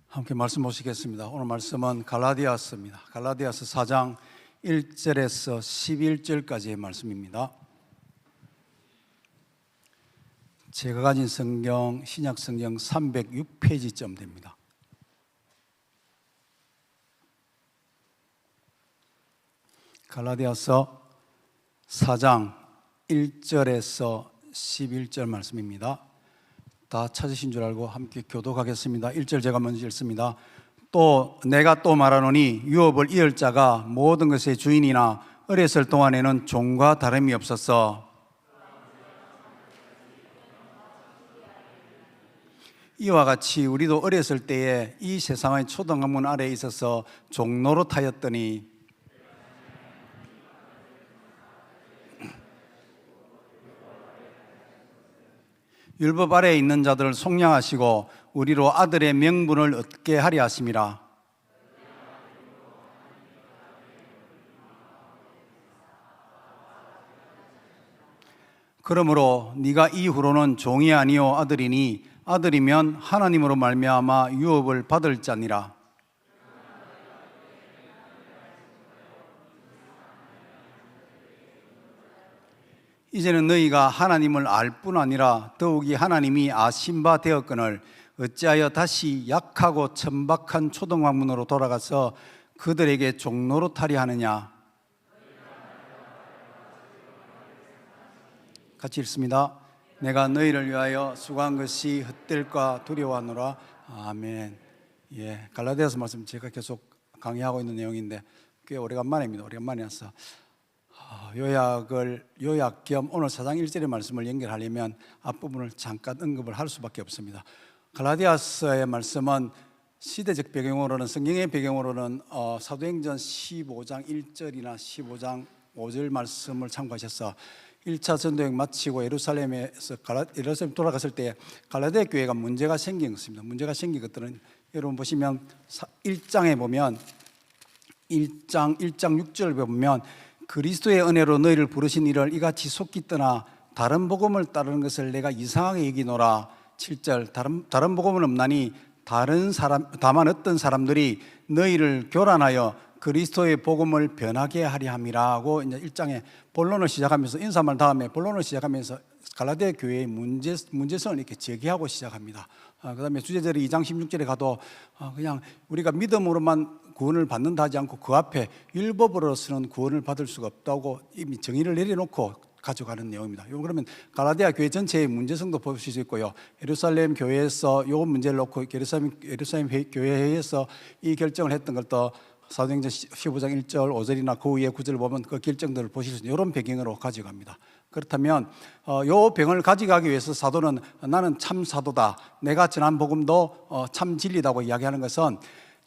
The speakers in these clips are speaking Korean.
함께 말씀 보시겠습니다. 오늘 말씀은 갈라디아서입니다. 갈라디아서 4장 1절에서 11절까지의 말씀입니다. 제가 가진 성경, 신약 성경 306페이지쯤 됩니다. 갈라디아서 4장 1절에서 11절 말씀입니다. 다 찾으신 줄 알고 함께 교독하겠습니다. 1절 제가 먼저 읽습니다. 또 내가 또 말하노니 유업을 이을 자가 모든 것의 주인이나 어렸을 동안에는 종과 다름이 없었어. 이와 같이 우리도 어렸을 때에 이 세상의 초등학문 아래에 있어서 종노릇하였더니 율법 아래에 있는 자들을 속량하시고 우리로 아들의 명분을 얻게 하려 하심이라. 그러므로 네가 이후로는 종이 아니요 아들이니 아들이면 하나님으로 말미암아 유업을 받을 자니라. 이제는 너희가 하나님을 알 뿐 아니라 더욱이 하나님이 아신 바 되었거늘 어찌하여 다시 약하고 천박한 초등학문으로 돌아가서 그들에게 종노릇하려 하느냐. 같이 읽습니다. 내가 너희를 위하여 수고한 것이 헛될까 두려워하노라. 아멘. 예, 갈라디아서 말씀 제가 계속 강의하고 있는 내용인데 꽤 오래간만입니다. 오래간만에 와서 요약 겸 오늘 4장 1절의 말씀을 연결하려면 앞부분을 잠깐 언급을 할 수밖에 없습니다. 갈라디아서의 말씀은 시대적 배경으로는, 성경의 배경으로는 사도행전 15장 1절이나 15장 5절 말씀을 참고하셔서 1차 전도행 마치고 예루살렘에서 예루살렘 돌아갔을 때 갈라디아 교회가 문제가 생긴 것입니다. 문제가 생긴 것들은 여러분 보시면 1장에 보면 1장 6절 보면 그리스도의 은혜로 너희를 부르신 이를 이같이 속기 떠나 다른 복음을 따르는 것을 내가 이상하게 여기노라. 7절 다른 복음은 없나니 다만 어떤 사람들이 너희를 교란하여 그리스도의 복음을 변하게 하려 함이라고 이제 1장에 본론을 시작하면서 인사말 다음에 본론을 시작하면서 갈라디아 교회의 문제성을 이렇게 제기하고 시작합니다. 그 다음에 주제절이 2장 16절에 가도 그냥 우리가 믿음으로만 구원을 받는다 하지 않고 그 앞에 율법으로서는 구원을 받을 수가 없다고 이미 정의를 내려놓고 가져가는 내용입니다. 그러면 갈라디아 교회 전체의 문제성도 보실 수 있고요. 예루살렘 교회에서 이 문제를 놓고 예루살렘 교회에서 이 결정을 했던 것도 사도행전 15장 1절 5절이나 그 위에 9절을 보면 그 결정들을 보실 수 있는 이런 배경으로 가져갑니다. 그렇다면 이 배경을 가져가기 위해서 사도는 나는 참 사도다, 내가 전한 복음도 참 진리다고 이야기하는 것은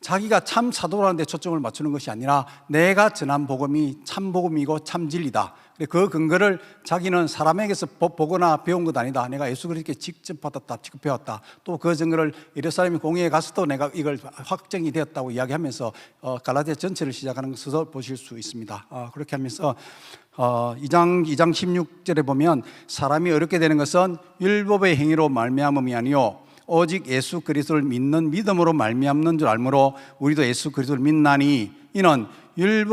자기가 참 사도라는 데 초점을 맞추는 것이 아니라 내가 전한 복음이 참 복음이고 참 진리다. 그 근거를 자기는 사람에게서 보거나 배운 것 아니다, 내가 예수 그리스도께 직접 받았다, 직접 배웠다. 또 그 증거를 예루살렘 공회에 가서도 내가 이걸 확정이 되었다고 이야기하면서 갈라디아 전체를 시작하는 것을 보실 수 있습니다. 그렇게 하면서 2장 16절에 보면 사람이 어렵게 되는 것은 율법의 행위로 말미암음이 아니요 오직 예수 그리스도를 믿는 믿음으로 말미암는 줄 알므로 우리도 예수 그리스도를 믿나니 이는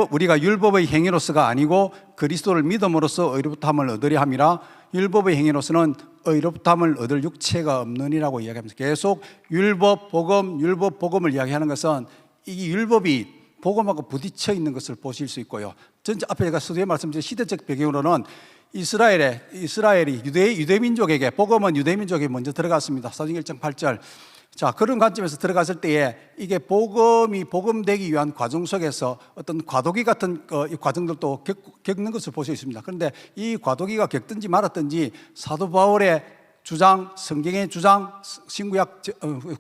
우리가 율법의 행위로서가 아니고 그리스도를 믿음으로써 의롭다함을 얻으려 함이라. 율법의 행위로서는 의롭다함을 얻을 육체가 없느니라고 이야기하면서 계속 율법 복음을 이야기하는 것은 이 율법이 복음하고 부딪혀 있는 것을 보실 수 있고요. 전체 앞에 제가 서두에 말씀드린 시대적 배경으로는 이스라엘이 유대민족에게, 복음은 유대민족에게 먼저 들어갔습니다. 사도행전 1장 8절. 자, 그런 관점에서 들어갔을 때에 이게 복음되기 위한 과정 속에서 어떤 과도기 같은 과정들도 겪는 것을 볼 수 있습니다. 그런데 이 과도기가 겪든지 말았든지 사도 바울의 주장, 성경의 주장, 신구약,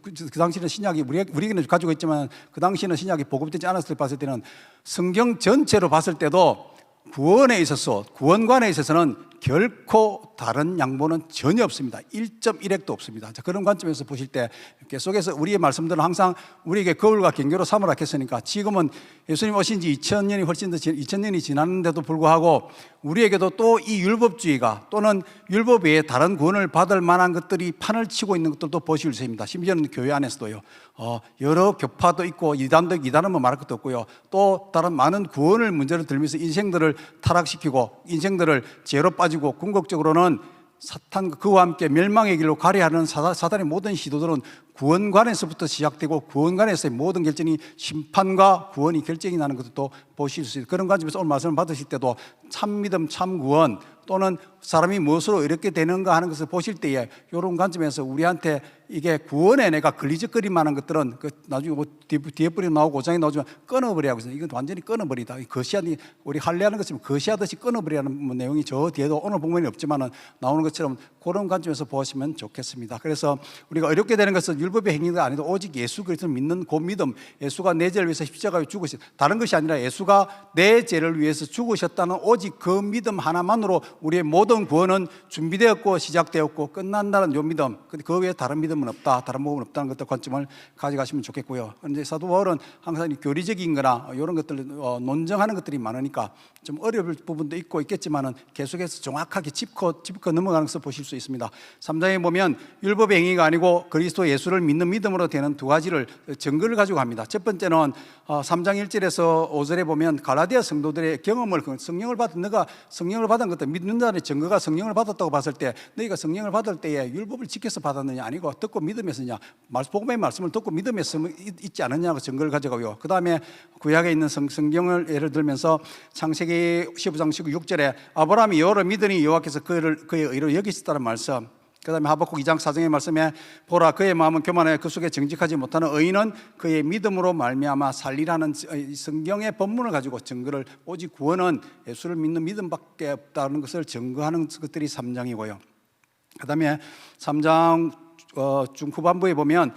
그 당시는 신약이 우리에게는 가지고 있지만 그 당시는 신약이 보급되지 않았을 때 봤을 때는 성경 전체로 봤을 때도 구원관에 있어서는 결코 다른 양보는 전혀 없습니다. 1.1핵도 없습니다. 자, 그런 관점에서 보실 때 계속해서 우리의 말씀들은 항상 우리에게 거울과 경계로 삼으라 했으니까, 지금은 예수님 오신 지 2000년이 훨씬 더 2000년이 지났는데도 불구하고 우리에게도 또 이 율법주의가 또는 율법 외에 다른 구원을 받을 만한 것들이 판을 치고 있는 것들도 보실 수 있습니다. 심지어는 교회 안에서도요. 여러 교파도 있고 이단은 뭐 말할 것도 없고요. 또 다른 많은 구원을 문제를 들면서 인생들을 타락시키고 인생들을 죄로 빠지고 궁극적으로는 사탄 그와 함께 멸망의 길로 가려 하는 사단의 모든 시도들은 구원관에서부터 시작되고 구원관에서의 모든 결정이 심판과 구원이 결정이 나는 것도 보실 수 있어요. 그런 관점에서 오늘 말씀을 받으실 때도 참 믿음, 참 구원 또는 사람이 무엇으로 이렇게 되는가 하는 것을 보실 때에 이런 관점에서 우리한테 이게 구원에 내가 걸리적거릴 만한 것들은 나중에 뭐 뒤에 뿌리 나오고 5장에 나오지만 끊어버리라고 해서 이건 완전히 끊어버리다. 거시하니 우리 할례하는 것처럼 거시하듯이 끊어버리라는 내용이 저 뒤에도 오늘 본문이 없지만 나오는 것처럼 그런 관점에서 보시면 좋겠습니다. 그래서 우리가 어렵게 되는 것은 율법의 행위가 아니라 오직 예수 그리스도를 믿는 그 믿음, 예수가 내 죄를 위해서 십자가에 죽으셨다. 다른 것이 아니라 예수가 내 죄를 위해서 죽으셨다는 오직 그 믿음 하나만으로 우리의 모든 구원은 준비되었고 시작되었고 끝난다는 요 믿음, 그 외에 다른 믿음은 없다, 다른 복음은 없다는 것들 관점을 가져가시면 좋겠고요. 이제 사도 바울은 항상 교리적인 거나 이런 것들 논증하는 것들이 많으니까 좀 어려울 부분도 있고 있겠지만은 계속해서 정확하게 짚고 넘어가는 것을 보실 수 있습니다. 3장에 보면 율법의 행위가 아니고 그리스도 예수를 믿는 믿음으로 되는 두 가지를 증거를 가지고 합니다. 첫 번째는 3장 1절에서 5절에 보면 갈라디아 성도들의 경험을, 성령을 받은 너가 성령을 받은 것도 믿는 자의 증거가 성령을 받았다고 봤을 때 너희가 성령을 받을 때에 율법을 지켜서 받았느냐 아니고 듣고 믿음에서냐, 복음의 말씀을 듣고 믿음에서 있지 않느냐고 증거를 가져가고요. 그 다음에 구약에 있는 성경을 예를 들면서 창세기 15장 16절에 아브라함이 여호와를 믿으니 여호와께서 그의 의로 여기셨다는 말씀, 그 다음에 하박국 2장 4장의 말씀에 보라 그의 마음은 교만해 그 속에 정직하지 못하는 의인은 그의 믿음으로 말미암아 살리라는 성경의 본문을 가지고 증거를, 오직 구원은 예수를 믿는 믿음밖에 없다는 것을 증거하는 것들이 3장이고요. 그 다음에 3장 중후반부에 보면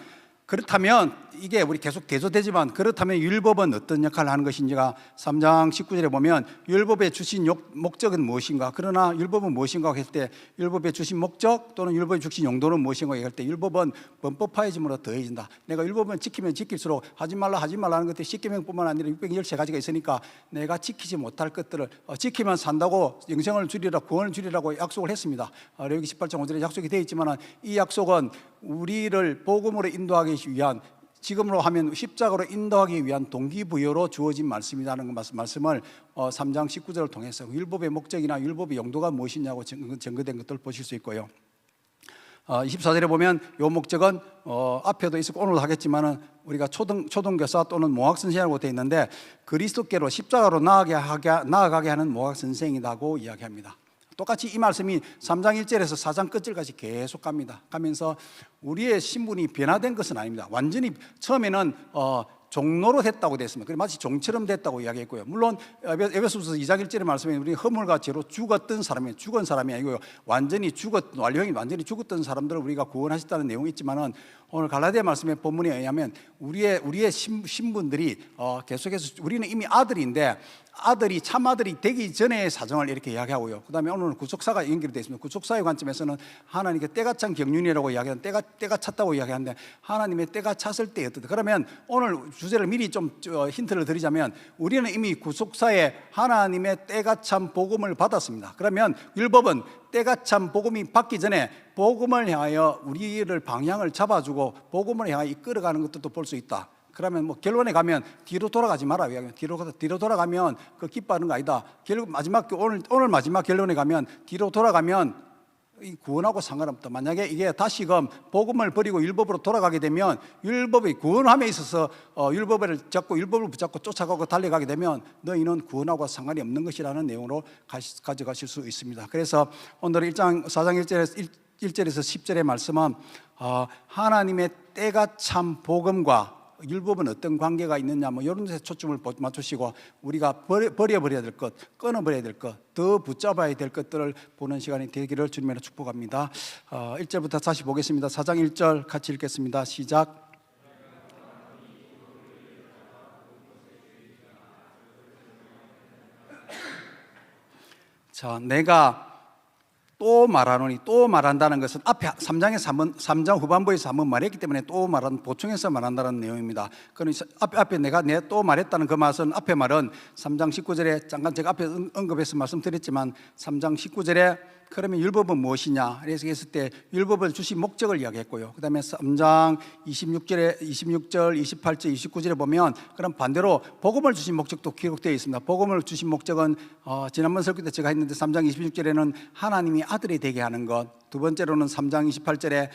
그렇다면 이게 우리 계속 대조되지만 그렇다면 율법은 어떤 역할을 하는 것인지가 3장 19절에 보면 율법에 주신 목적은 무엇인가, 그러나 율법은 무엇인가 했을 때 율법에 주신 목적 또는 율법에 주신 용도는 무엇인가 할 때 율법은 범법화해짐으로 더해진다. 내가 율법은 지키면 지킬수록 하지 말라는 것들이 10계명뿐만 아니라 613가지가 있으니까 내가 지키지 못할 것들을 지키면 산다고 영생을 주리라, 구원을 주리라고 약속을 했습니다. 레위기 18장 5절에 약속이 되어 있지만 이 약속은 우리를 복음으로 인도하기 위한, 지금으로 하면 십자가로 인도하기 위한 동기부여로 주어진 말씀이라는 말씀을 3장 19절을 통해서 율법의 목적이나 율법의 용도가 무엇이냐고 증거된 것들을 보실 수 있고요. 24절에 보면 이 목적은 앞에도 있었고 오늘도 하겠지만은 우리가 초등교사 또는 모학선생이라고 되어 있는데 그리스도께로 십자가로 나아가게 하는 모학선생이라고 이야기합니다. 똑같이 이 말씀이 3장 1절에서 4장 끝절까지 계속 가면서 우리의 신분이 변화된 것은 아닙니다. 완전히 처음에는 종로로 됐다고 됐습니다. 마치 종처럼 됐다고 이야기했고요. 물론 에베소서 2장 1절의 말씀에 우리 허물과 죄로 죽은 사람이 아니고요. 완료형이 완전히 죽었던 사람들을 우리가 구원하셨다는 내용이 있지만은 오늘 갈라디아 말씀의 본문에 의하면 우리의 신분들이 계속해서 우리는 이미 아들인데 참 아들이 되기 전의 사정을 이렇게 이야기하고요. 그 다음에 오늘 구속사가 연결되어 있습니다. 구속사의 관점에서는 하나님께 때가 찬 경륜이라고 이야기하는 때가 찼다고 이야기하는데 하나님의 때가 찼을 때였다. 그러면 오늘 주제를 미리 좀 힌트를 드리자면 우리는 이미 구속사에 하나님의 때가 찬 복음을 받았습니다. 그러면 율법은 때가 참 복음이 받기 전에 복음을 향하여 우리를 방향을 잡아주고 복음을 향하여 이끌어가는 것들도 볼 수 있다. 그러면 뭐 결론에 가면 뒤로 돌아가지 마라. 뒤로 돌아가면 그 기뻐하는 거 아니다. 오늘 마지막 결론에 가면 뒤로 돌아가면 이 구원하고 상관없다. 만약에 이게 다시금 복음을 버리고 율법으로 돌아가게 되면 율법의 구원함에 있어서 율법을 붙잡고 쫓아가고 달려가게 되면 너희는 구원하고 상관이 없는 것이라는 내용으로 가져가실 수 있습니다. 그래서 오늘 4장 1절에서 10절의 말씀은 하나님의 때가 참 복음과 율법은 어떤 관계가 있느냐 이런 데서 초점을 맞추시고 우리가 버려버려야 될 것, 끊어버려야 될 것, 더 붙잡아야 될 것들을 보는 시간이 되기를 주님으로 축복합니다. 1절부터 다시 보겠습니다. 4장 1절 같이 읽겠습니다. 시작. 자, 내가 또 말하노니, 또 말한다는 것은 앞에 3장 후반부에서 한번 말했기 때문에 또 말한, 보충해서 말한다는 내용입니다. 그러니까 앞에 내가 또 말했다는 그 말은, 앞에 말은 3장 19절에 잠깐 제가 앞에 언급해서 말씀드렸지만 3장 19절에 그러면 율법은 무엇이냐 그래서 했을 때 율법을 주신 목적을 이야기했고요. 그 다음에 3장 26절, 28절, 29절에 보면 그럼 반대로 복음을 주신 목적도 기록되어 있습니다. 복음을 주신 목적은 지난번 설교 때 제가 했는데 3장 26절에는 하나님이 아들이 되게 하는 것, 두 번째로는 3장 28절에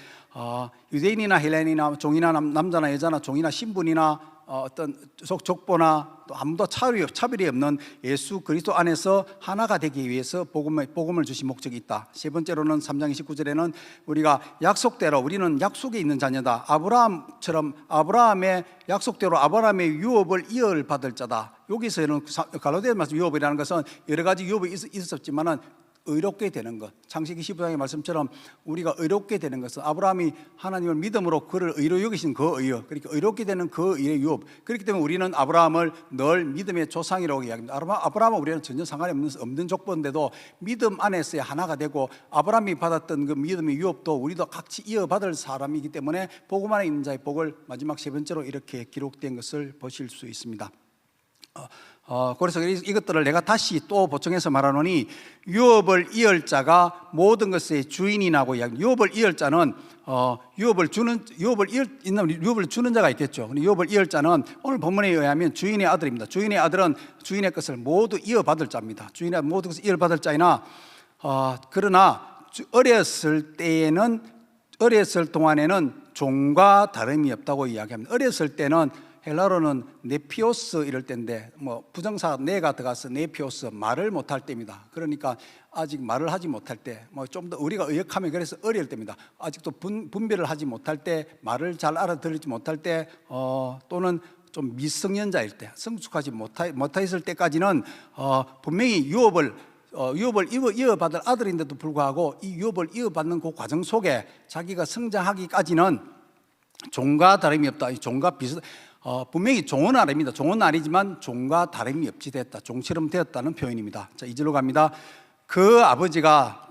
유대인이나 헬레인이나 종이나 남자나 여자나 종이나 신분이나 어떤 족보나 또 아무도 차별이 없는 예수 그리스도 안에서 하나가 되기 위해서 복음을 주신 목적이 있다. 세 번째로는 3장 29절에는 우리가 약속대로 우리는 약속에 있는 자녀다. 아브라함처럼 아브라함의 약속대로 아브라함의 유업을 이어받을 자다. 여기서는 갈라디아 말씀 유업이라는 것은 여러 가지 유업이 있었지만은 의롭게 되는 것, 창세기 15장의 말씀처럼 우리가 의롭게 되는 것은 아브라함이 하나님을 믿음으로 그를 의로 여기신 그 의요, 그러니까 의롭게 되는 그 의의 유업. 그렇기 때문에 우리는 아브라함을 늘 믿음의 조상이라고 이야기합니다. 아브라함은 우리는 전혀 상관이 없는 족보인데도 믿음 안에서의 하나가 되고 아브라함이 받았던 그 믿음의 유업도 우리도 같이 이어받을 사람이기 때문에 복음 안에 있는 자의 복을 마지막 세 번째로 이렇게 기록된 것을 보실 수 있습니다. 그래서 이것들을 내가 다시 또 보충해서 말하노니 유업을 이을 자가 모든 것의 주인이라고 이야기합니다. 유업을 이을 자는 유업을 주는 자가 있겠죠. 유업을 이을 자는 오늘 본문에 의하면 주인의 아들입니다. 주인의 아들은 주인의 것을 모두 이어받을 자입니다. 주인의 모든 것을 이어받을 자이나 그러나 어렸을 동안에는 종과 다름이 없다고 이야기합니다. 어렸을 때는 헬라어로는 네피오스 이럴 때인데 부정사 네가 들어가서 네피오스 말을 못할 때입니다. 그러니까 아직 말을 하지 못할 때 좀 더 우리가 의역하면 그래서 어릴 때입니다. 아직도 분별을 하지 못할 때, 말을 잘 알아들지 못할 때 또는 좀 미성년자일 때, 성숙하지 못했을 때까지는 분명히 유업을 이어받을 아들인데도 불구하고 이 유업을 이어받는 그 과정 속에 자기가 성장하기까지는 종과 다름이 없다. 종과 분명히 종은 아닙니다. 종은 아니지만 종과 다름이 없이 됐다. 종처럼 되었다는 표현입니다. 자, 2절로 갑니다. 그 아버지가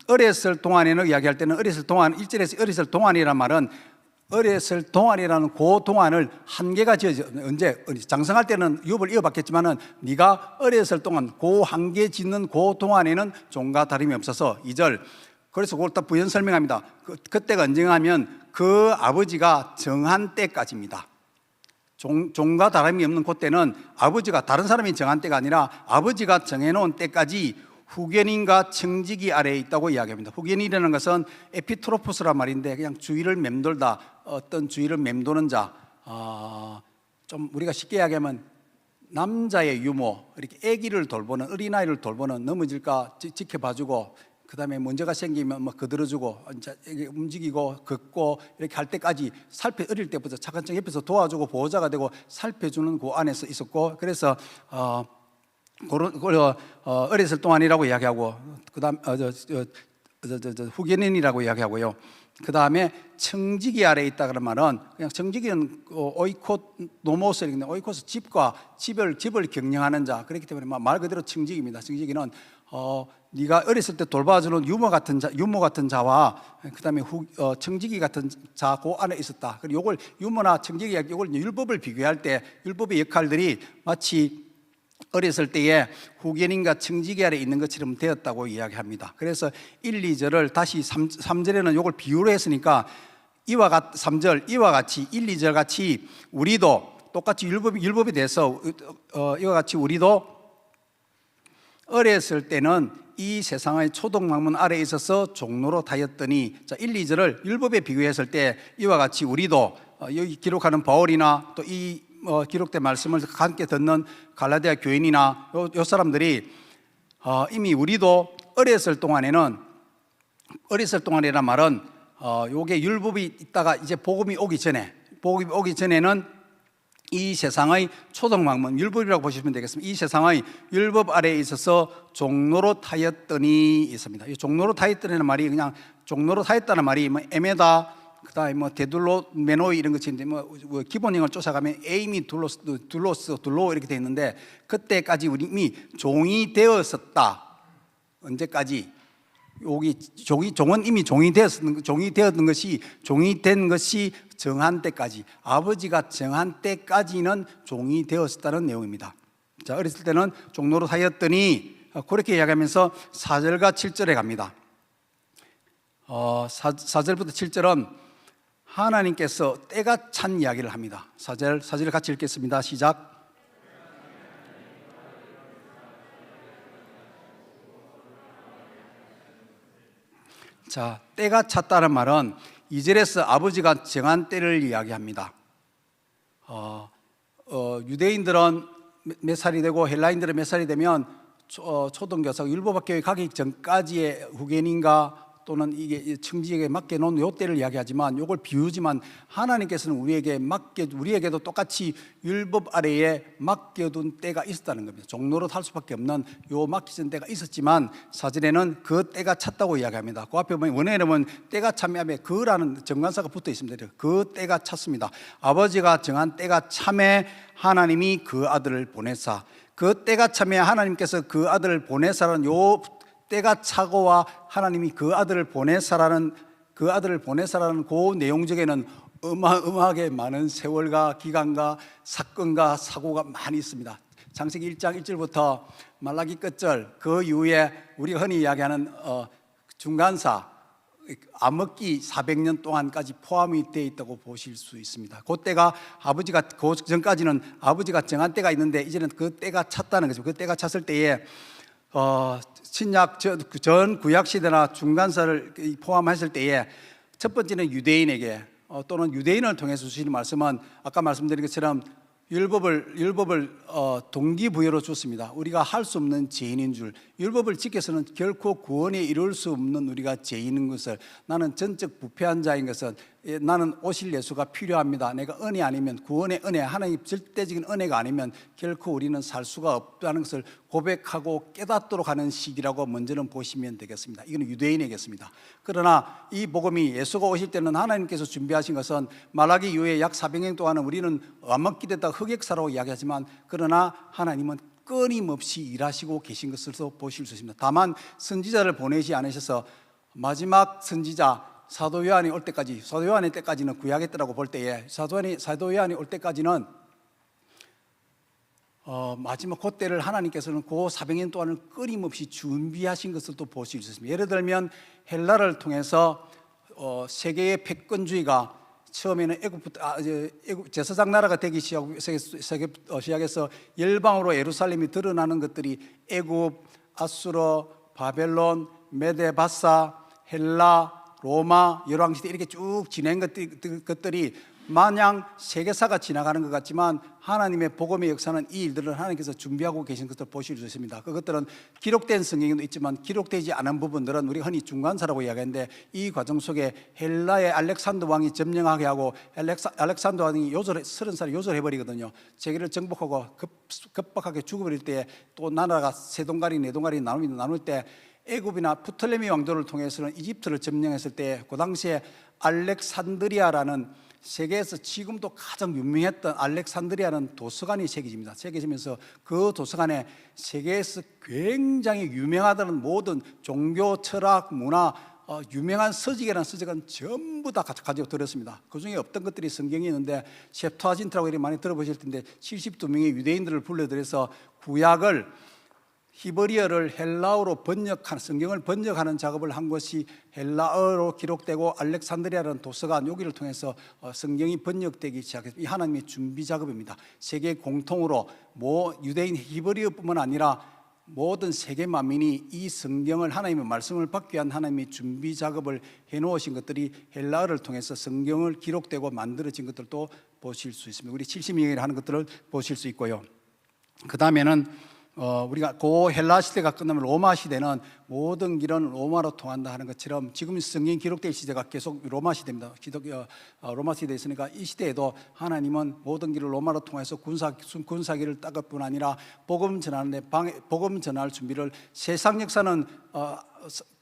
어렸을 동안에는 이야기할 때는 어렸을 동안, 1절에서 어렸을 동안이란 말은 어렸을 동안이라는 그 동안을 한계가 지어져. 언제 장성할 때는 유업을 이어받겠지만은 네가 어렸을 동안 그 한계 짓는 그 동안에는 종과 다름이 없어서 2절. 그래서 그걸 딱 부연 설명합니다. 그때가 언제냐면 그 아버지가 정한 때까지입니다. 종과 다름이 없는 그때는 아버지가 다른 사람이 정한 때가 아니라 아버지가 정해놓은 때까지 후견인과 청지기 아래에 있다고 이야기합니다. 후견인이라는 것은 에피트로포스란 말인데 그냥 주위를 맴돌다, 어떤 주위를 맴도는 자, 좀 우리가 쉽게 이야기하면 남자의 유모, 이렇게 아기를 돌보는, 어린아이를 돌보는, 넘어질까 지켜봐주고 그 다음에 문제가 생기면 거들어주고 움직이고 걷고 이렇게 할 때까지 어릴 때부터 차근차근 옆에서 도와주고 보호자가 되고 살펴주는 그 안에서 있었고, 그래서 어렸을 동안이라고 이야기하고 그 다음 후견인이라고 이야기하고요. 그 다음에 청지기 아래에 있다 그런 말은 그냥 청지기는 오이코노모스, 오이코스 집을 경영하는 자, 그렇기 때문에 말 그대로 청지기입니다. 청지기는 네가 어렸을 때 돌봐주는 유모 같은 자와 그 다음에 청지기 같은 자 그 안에 있었다. 그리고 요걸 유모나 청지기 요걸 율법을 비교할 때 율법의 역할들이 마치 어렸을 때에 후견인과 청지기 아래 있는 것처럼 되었다고 이야기합니다. 그래서 1, 2절을 다시 3절에는 이걸 비유로 했으니까 3절 이와 같이 1, 2절 같이 우리도 똑같이 율법에 대해서 이와 같이 우리도 어렸을 때는 이 세상의 초동망문 아래에 있어서 종노릇하였더니, 자 1, 2절을 율법에 비교했을 때 이와 같이 우리도 여기 기록하는 바울이나 또 이 기록된 말씀을 함께 듣는 갈라디아 교인이나 요 사람들이 이미 우리도 어렸을 동안이란 말은 요게 율법이 있다가 이제 복음이 오기 전에는 이 세상의 초동망문, 율법이라고 보시면 되겠습니다. 이 세상의 율법 아래에 있어서 종노릇하였더니 있습니다. 이 종노릇하였더니는 말이 그냥 종노릇하였다는 말이 에메다, 그다음에 데둘로 메노이 이런 것인데 기본형을 쫓아가면 에이미 둘로 이렇게 돼 있는데, 그때까지 우리 이미 종이 되었었다. 언제까지? 여기 종은 이미 종이 된 것이 정한 때까지, 아버지가 정한 때까지는 종이 되었다는 내용입니다. 자, 어렸을 때는 종로로 하였더니 그렇게 이야기하면서 4절과 7절에 갑니다. 4절부터 7절은 하나님께서 때가 찬 이야기를 합니다. 4절 같이 읽겠습니다. 시작. 자, 때가 찼다는 말은 2절에서 아버지가 정한 때를 이야기합니다. 유대인들은 몇 살이 되고 헬라인들은 몇 살이 되면 초등교사 율법학교에 가기 전까지의 후견인가 또는 이게 청지에게 맡겨놓은 요 때를 이야기하지만 요걸 비우지만 하나님께서는 우리에게도 똑같이 율법 아래에 맡겨둔 때가 있었다는 겁니다. 종로로 할 수밖에 없는 요 맡기신 때가 있었지만 사절에는 그 때가 찼다고 이야기합니다. 그 앞에 보면 원어에는 보면 때가 참에 그라는 정관사가 붙어 있습니다. 그 때가 찼습니다. 아버지가 정한 때가 참에 하나님이 그 아들을 보내사, 그 때가 참에 하나님께서 그 아들을 보내사라는 요 때가 차고와 하나님이 그 아들을 보내사라는 그 내용적에는 어마어마하게 많은 세월과 기간과 사건과 사고가 많이 있습니다. 창세기 1장 1절부터 말라기 끝절, 그 이후에 우리가 흔히 이야기하는 중간사 암흑기 400년 동안까지 포함이 되어 있다고 보실 수 있습니다. 그때가 그 전까지는 아버지가 정한 때가 있는데 이제는 그 때가 찼다는 거죠. 그 때가 찼을 때에 신약 전 구약 시대나 중간사를 포함했을 때에 첫 번째는 유대인에게 또는 유대인을 통해서 주시는 말씀은 아까 말씀드린 것처럼 율법을 동기부여로 줬습니다. 우리가 할 수 없는 죄인인 줄, 율법을 지켜서는 결코 구원에 이룰 수 없는 우리가 죄인인 것을, 나는 전적 부패한 자인 것을, 나는 오실 예수가 필요합니다. 내가 은혜 아니면, 구원의 은혜, 하나님의 절대적인 은혜가 아니면 결코 우리는 살 수가 없다는 것을 고백하고 깨닫도록 하는 시기라고 먼저는 보시면 되겠습니다. 이건 유대인에게습니다. 그러나 이 복음이 예수가 오실 때는 하나님께서 준비하신 것은 말라기 이후에 약 400년 동안은 우리는 암흑기됐다 흑역사라고 이야기하지만, 그러나 하나님은 끊임없이 일하시고 계신 것을 보실 수 있습니다. 다만 선지자를 보내지 않으셔서 마지막 선지자 사도 요한이 올 때까지, 사도 요한의 때까지는 구약의 때라고 볼 때에 사도 요한이 올 때까지는 마지막 그 때를 하나님께서는 그 400년 동안을 끊임없이 준비하신 것을 또 보실 수 있습니다. 예를 들면 헬라를 통해서 세계의 패권주의가 처음에는 애굽 제사장 나라가 되기 시작해서 열방으로 예루살렘이 드러나는 것들이 애굽, 아수르, 바벨론, 메데, 바사, 헬라, 로마, 열왕시대 이렇게 쭉 진행 것들이 마냥 세계사가 지나가는 것 같지만 하나님의 복음의 역사는 이 일들을 하나님께서 준비하고 계신 것을 보실 수 있습니다. 그것들은 기록된 성경에도 있지만 기록되지 않은 부분들은 우리가 흔히 중간사라고 이야기하는데, 이 과정 속에 헬라의 알렉산더 왕이 점령하게 하고 알렉산더 왕이 30살에 요절해버리거든요. 세계를 정복하고 급박하게 죽어버릴 때 또 나라가 세 동가리 네 동가리 나눌 때 애굽이나 프톨레미 왕조를 통해서는 이집트를 점령했을 때 그 당시에 알렉산드리아라는 세계에서 지금도 가장 유명했던 알렉산드리아는 도서관이 새겨지면서 그 도서관에 세계에서 굉장히 유명하다는 모든 종교, 철학, 문화, 유명한 서적이라는 서적은 전부 다 가지고 들었습니다. 그 중에 없던 것들이 성경이 있는데 셉투아진트라고 이렇게 많이 들어보실 텐데 72명의 유대인들을 불러들여서 구약을 히브리어를 헬라어로 성경을 번역하는 작업을 한 것이 헬라어로 기록되고 알렉산드리아라는 도서관, 여기를 통해서 성경이 번역되기 시작했습니다. 이 하나님의 준비 작업입니다. 세계 공통으로 유대인 히브리어뿐만 아니라 모든 세계 만민이 이 성경을, 하나님의 말씀을 받기 위한 하나님의 준비 작업을 해놓으신 것들이 헬라어를 통해서 성경을 기록되고 만들어진 것들도 보실 수 있습니다. 우리 70명이라 하는 것들을 보실 수 있고요. 그 다음에는 우리가 고 헬라 시대가 끝나면 로마 시대는 모든 길은 로마로 통한다 하는 것처럼 지금 성경 기록될 시대가 계속 로마 시대입니다. 로마 시대에 있으니까 이 시대에도 하나님은 모든 길을 로마로 통해서 군사기를 닦을 뿐 아니라 복음 전할 준비를, 세상 역사는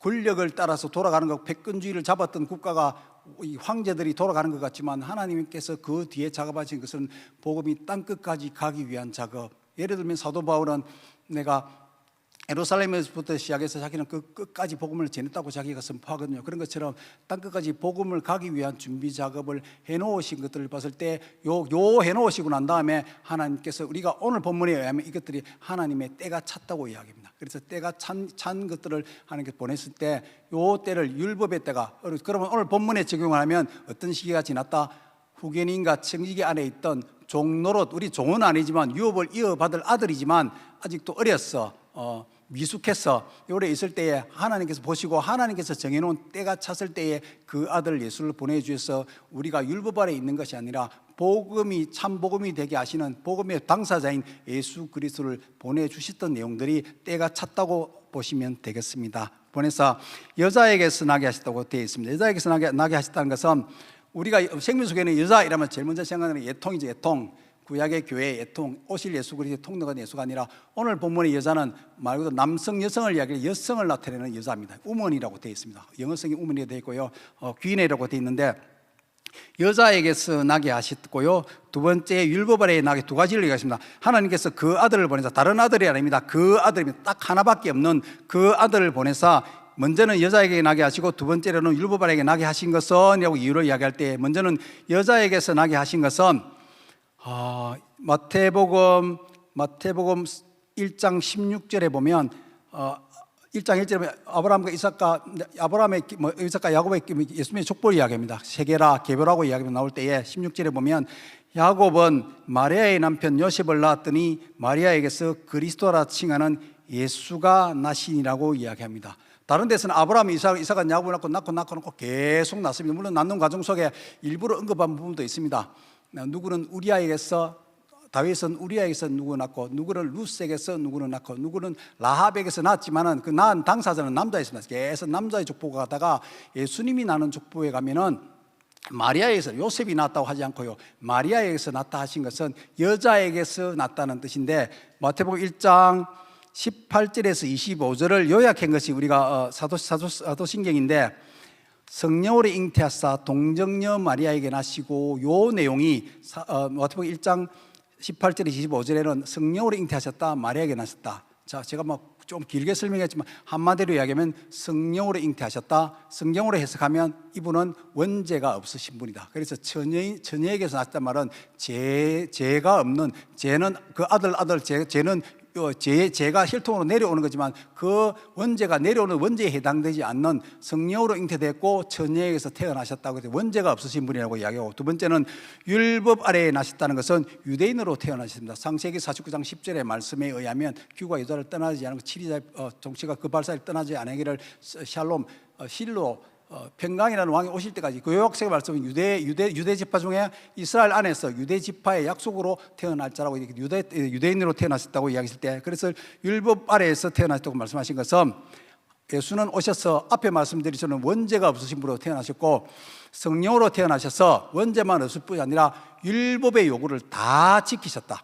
권력을 따라서 돌아가는 것, 패권주의를 잡았던 국가가 이 황제들이 돌아가는 것 같지만 하나님께서 그 뒤에 작업하신 것은 복음이 땅끝까지 가기 위한 작업. 예를 들면 사도 바울은 내가 예루살렘에서부터 시작해서 자기는 그 끝까지 복음을 전했다고 자기가 선포하거든요. 그런 것처럼 땅끝까지 복음을 가기 위한 준비 작업을 해놓으신 것들을 봤을 때 요 해놓으시고 난 다음에 하나님께서 우리가 오늘 본문에 의하면 이것들이 하나님의 때가 찼다고 이야기합니다. 그래서 때가 찬 것들을 하나님께서 보냈을 때 요 때를 율법의 때가, 그러면 오늘 본문에 적용을 하면 어떤 시기가 지났다? 후견인과 청지기 안에 있던 종노릇, 우리 종은 아니지만 유업을 이어받을 아들이지만 아직도 어렸어, 미숙해서 오래 있을 때에 하나님께서 보시고 하나님께서 정해놓은 때가 찼을 때에 그 아들 예수를 보내주셔서 우리가 율법 아래 있는 것이 아니라 복음이 참 복음이 되게 하시는 복음의 당사자인 예수 그리스도를 보내주셨던 내용들이 때가 찼다고 보시면 되겠습니다. 보내서 여자에게서 나게 하셨다고 되어 있습니다. 여자에게서 나게 하셨다는 것은 우리가 생명 속에는 여자 이라면 제일 먼저 생각하는 예통이죠. 예통, 구약의 교회의 예통, 오실 예수 그리스도의 통로가 예수가 아니라 오늘 본문의 여자는 말 그대로 남성, 여성을 이야기해 여성을 나타내는 여자입니다. 우먼이라고 되어 있습니다. 영어성이 우먼이 되어 있고요, 귀인이라고 되어 있는데 여자에게서 나게 하셨고요, 두 번째 율법 아래에 나게, 두 가지를 얘기하십니다. 하나님께서 그 아들을 보내서, 다른 아들이 아닙니다. 그 아들입니다. 딱 하나밖에 없는 그 아들을 보내서 먼저는 여자에게 나게 하시고 두 번째로는 율법 아래에게 나게 하신 것은 라고 이유를 이야기할 때 먼저는 여자에게서 나게 하신 것은 마태복음 1장 16절에 보면 1장 1절에 보면 아브라함과 이삭과 야곱의 예수님의 족보를 이야기합니다. 세계라 개별하고 이야기가 나올 때에 16절에 보면 야곱은 마리아의 남편 요셉을 낳았더니 마리아에게서 그리스도라 칭하는 예수가 나시니라고 이야기합니다. 다른 데서는 아브라함이 이삭은 야곱을 낳고 계속 낳습니다. 물론 낳는 과정 속에 일부러 언급한 부분도 있습니다. 누구는 우리아에게서, 다윗은 우리아에게서 누구 낳고, 누구는 루스에게서 누구는 낳고, 누구는 라합에게서 낳았지만은 그 낳은 당사자는 남자였습니다. 계속 남자의 족보가 가다가 예수님이 낳는 족보에 가면은 마리아에게서, 요셉이 낳았다고 하지 않고요, 마리아에게서 낳았다 하신 것은 여자에게서 낳았다는 뜻인데, 마태복음 1장 18절에서 25절을 요약한 것이 우리가 사도신경인데, 성령으로 잉태하사 동정녀 마리아에게 나시고, 요 내용이 마태복음 1장 18절에 25절에는 성령으로 잉태하셨다, 마리아에게 나셨다. 자, 제가 좀 길게 설명했지만 한마디로 이야기하면 성령으로 잉태하셨다, 성경으로 해석하면 이분은 원죄가 없으신 분이다. 그래서 처녀에게서 났단 말은 죄가 없는, 죄는 그 아들 죄는 죄가 혈통으로 내려오는 거지만 그 원죄가 내려오는 원죄에 해당되지 않는 성령으로 잉태됐고 처녀에게서 태어나셨다고 해서 원죄가 없으신 분이라고 이야기하고, 두 번째는 율법 아래에 나셨다는 것은 유대인으로 태어나셨습니다. 창세기 49장 10절의 말씀에 의하면 규가 여자를 떠나지 않고 칠이자 정치가 그 발사를 떠나지 않으기를 샬롬 실로 평강이라는 왕이 오실 때까지, 그 요약식의 말씀은 유대 지파 중에 이스라엘 안에서 유대 지파의 약속으로 태어날 자라고, 유대인으로 태어나셨다고 이야기했을 때, 그래서 율법 아래에서 태어나셨다고 말씀하신 것은 예수는 오셔서 앞에 말씀드린 원죄가 없으신 분으로 태어나셨고, 성령으로 태어나셔서 원죄만 없을 뿐이 아니라 율법의 요구를 다 지키셨다.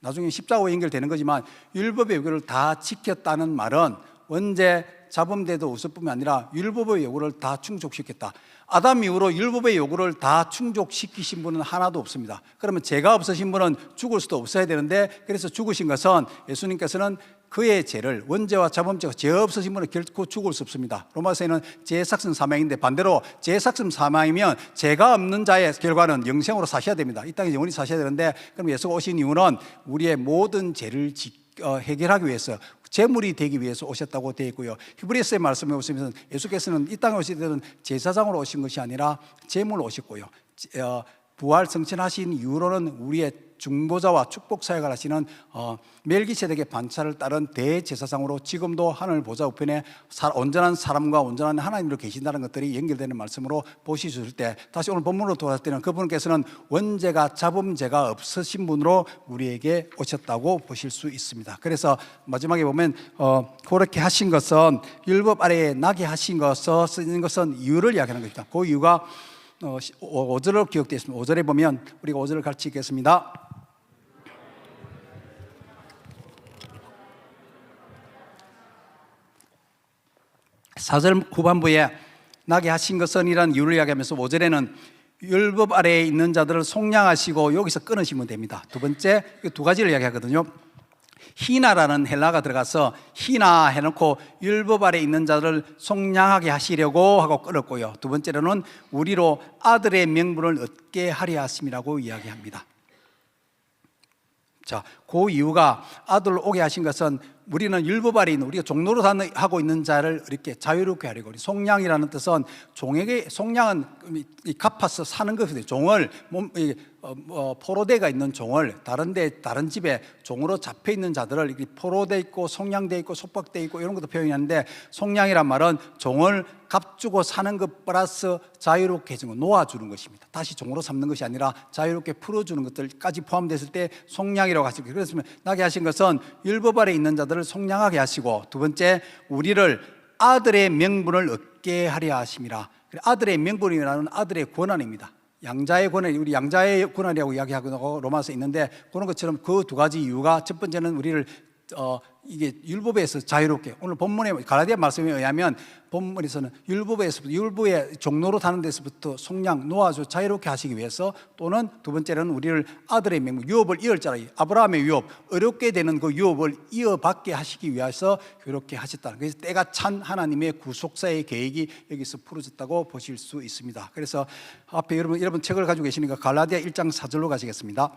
나중에 십자가와 연결되는 거지만 율법의 요구를 다 지켰다는 말은 원죄 잡음대도 없을 뿐만 아니라 율법의 요구를 다 충족시켰다. 아담 이후로 율법의 요구를 다 충족시키신 분은 하나도 없습니다. 그러면 죄가 없으신 분은 죽을 수도 없어야 되는데, 그래서 죽으신 것은 예수님께서는 그의 죄를, 원죄와 잡음죄가 죄 없으신 분은 결코 죽을 수 없습니다. 로마서에는 죄삭슨 사망인데, 반대로 죄삭슨 사망이면 죄가 없는 자의 결과는 영생으로 사셔야 됩니다. 이 땅에 영원히 사셔야 되는데, 그럼 예수가 오신 이유는 우리의 모든 죄를 해결하기 위해서, 제물이 되기 위해서 오셨다고 되어 있고요. 히브리서의 말씀에 보시면 예수께서는 이 땅에 오실 때는 제사장으로 오신 것이 아니라 제물로 오셨고요, 부활 성천하신 이후로는 우리의 중보자와 축복 사역을 하시는 멜기세덱의 반차를 따른 대제사장으로 지금도 하늘 보좌 우편에 온전한 사람과 온전한 하나님으로 계신다는 것들이 연결되는 말씀으로 보시실 때, 다시 오늘 본문으로 돌아갈 때는 그분께서는 원죄가 잡음죄가 없으신 분으로 우리에게 오셨다고 보실 수 있습니다. 그래서 마지막에 보면 그렇게 하신 것은, 율법 아래에 나게 하신 것을 쓰는 것은 이유를 이야기하는 것입니다. 그 이유가 5절로 기록되어 있습니다. 5절에 보면 우리가 5절을 같이 읽겠습니다. 4절 후반부에 나게 하신 것은 이라는 이유를 이야기하면서 5절에는 율법 아래에 있는 자들을 속량하시고, 여기서 끊으시면 됩니다. 두 번째, 두 가지를 이야기하거든요. 희나라는 헬라가 들어가서 희나 해놓고 율법 아래 있는 자들을 속량하게 하시려고 하고 끌었고요. 두 번째로는 우리로 아들의 명분을 얻게 하려 하심이라고 이야기합니다. 자, 그 이유가 아들을 오게 하신 것은 우리는 율법 아래 있는, 우리가 종로로 하고 있는 자를 이렇게 자유롭게 하려고. 우리 속량이라는 뜻은 종에게, 속량은 갚아서 사는 것이거든요. 종을 포로되가 있는 종을 다른 집에 종으로 잡혀 있는 자들을 이렇게 포로돼 있고 속량돼 있고 속박돼 있고 이런 것도 표현하는데, 속량이란 말은 종을 값주고 사는 것 플러스 자유롭게 해주는 거, 놓아주는 것입니다. 다시 종으로 삼는 것이 아니라 자유롭게 풀어주는 것들까지 포함됐을 때 속량이라고 하시고, 그렇습니다. 나게 하신 것은 율법 아래 있는 자들을 속량하게 하시고, 두 번째 우리를 아들의 명분을 얻게 하려 하심이라. 아들의 명분이라는 아들의 권한입니다. 양자의 권한, 우리 양자의 권한이라고 이야기하고 로마서에 있는데, 그런 것처럼 그 두 가지 이유가, 첫 번째는 우리를 이게 율법에서 자유롭게, 오늘 본문의 갈라디아 말씀에 의하면 본문에서는 율법의 종로로 다는 데서부터 속량, 놓아줘 자유롭게 하시기 위해서, 또는 두 번째는 우리를 아들의 명분, 유업을 이을 자라, 아브라함의 유업, 어렵게 되는 그 유업을 이어받게 하시기 위해서 그렇게 하셨다. 그래서 때가 찬 하나님의 구속사의 계획이 여기서 풀어졌다고 보실 수 있습니다. 그래서 앞에 여러분 책을 가지고 계시니까 갈라디아 1장 4절로 가시겠습니다.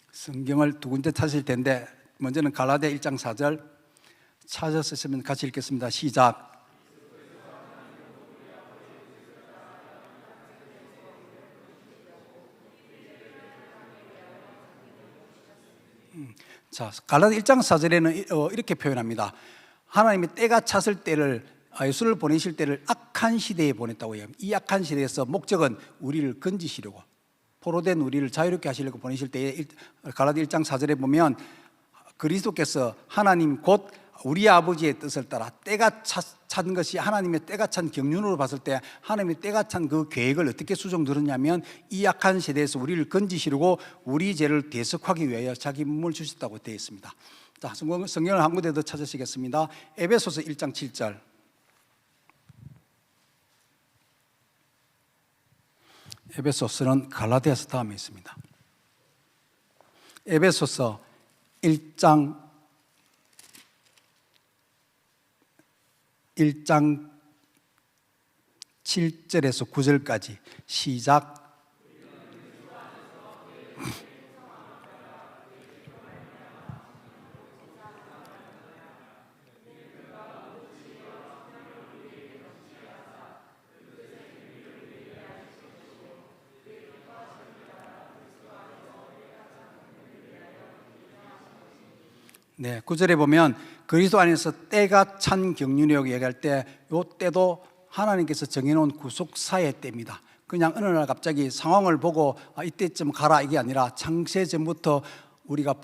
성경을 두 군데 찾으실 텐데, 먼저는 갈라디아 1장 4절 찾았으면 같이 읽겠습니다. 시작. 자, 갈라디아 1장 4절에는 이렇게 표현합니다. 하나님이 때가 찼을 때를, 예수를 보내실 때를 악한 시대에 보냈다고 얘기합니다. 이 악한 시대에서 목적은 우리를 건지시려고, 포로된 우리를 자유롭게 하시려고 보내실 때에, 갈라디아 1장 4절에 보면 그리스도께서 하나님 곧 우리 아버지의 뜻을 따라 때가 찬 것이, 하나님의 때가 찬 경륜으로 봤을 때 하나님의 때가 찬 그 계획을 어떻게 수정 들었냐면, 이 약한 세대에서 우리를 건지시려고 우리 죄를 대속하기 위하여 자기 몸을 주셨다고 되어 있습니다. 자, 성경을 한 군데 더 찾으시겠습니다. 에베소서 1장 7절. 에베소서는 갈라디아서 다음에 있습니다. 에베소서 1장 7절에서 9절까지 시작. 네, 9절에 보면 그리스도 안에서 때가 찬 경륜이라고 얘기할 때, 이 때도 하나님께서 정해놓은 구속사의 때입니다. 그냥 어느 날 갑자기 상황을 보고 이때쯤 가라 이게 아니라, 창세 전부터 우리가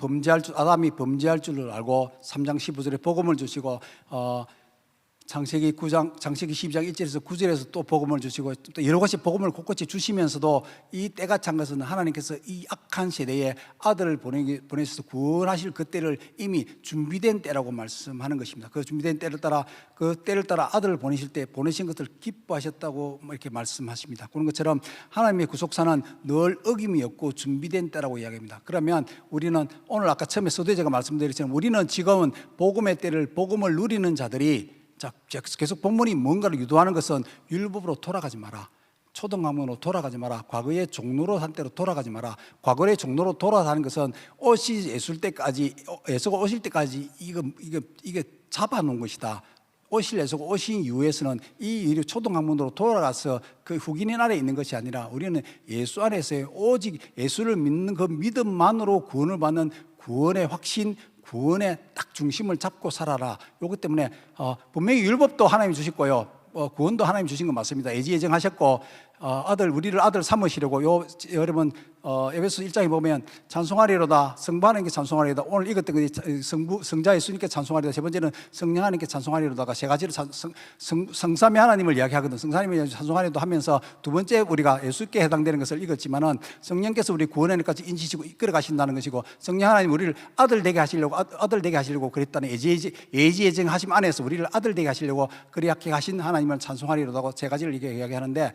아담이 범죄할 줄을 알고 3장 15절에 복음을 주시고, 창세기 12장 1절에서 9절에서 또 복음을 주시고, 또 여러 가지 복음을 곳곳이 주시면서도 이 때가 찬 것은 하나님께서 이 악한 세대에 아들을 보내셔서 구원하실 그 때를 이미 준비된 때라고 말씀하는 것입니다. 그 준비된 때를 따라, 그 때를 따라 아들을 보내실 때 보내신 것을 기뻐하셨다고 이렇게 말씀하십니다. 그런 것처럼 하나님의 구속사는 늘 어김이 없고 준비된 때라고 이야기합니다. 그러면 우리는 오늘 아까 처음에 서두에제가 말씀드렸지만, 우리는 지금은 복음의 때를, 복음을 누리는 자들이, 자, 계속 본문이 뭔가를 유도하는 것은 율법으로 돌아가지 마라, 초등학문으로 돌아가지 마라, 과거의 종로로 한 때로 돌아가지 마라. 과거의 종로로 돌아가는 것은 예수가 오실 때까지 이게 잡아놓은 것이다. 예수가 오신 이후에서는 이 초등학문으로 돌아가서 그 흑인인 아래에 있는 것이 아니라, 우리는 예수 안에서의 오직 예수를 믿는 그 믿음만으로 구원을 받는 구원의 확신, 구원의 딱 중심을 잡고 살아라. 이것 때문에 분명히 율법도 하나님이 주셨고요, 구원도 하나님이 주신 건 맞습니다. 애지애정하셨고, 우리를 아들 삼으시려고, 여러분 에베소 1장에 보면 찬송하리로다, 성부하나님께 찬송하리로다, 오늘 읽었던 그 성자 예수님께 찬송하리로다, 세 번째는 성령 하나님께 찬송하리로다가 세 가지를 성삼위 하나님을 이야기하거든. 성삼위 찬송하리로다 하면서 두 번째 우리가 예수께 해당되는 것을 읽었지만은, 성령께서 우리 구원에까지 인치시고 이끌어 가신다는 것이고, 성령 하나님 우리를 아들 되게 하시려고 그랬다는 애지애정 하심 안에서 우리를 아들 되게 하시려고 그렇게 하신 하나님을 찬송하리로다고 세 가지를 이야기하는데,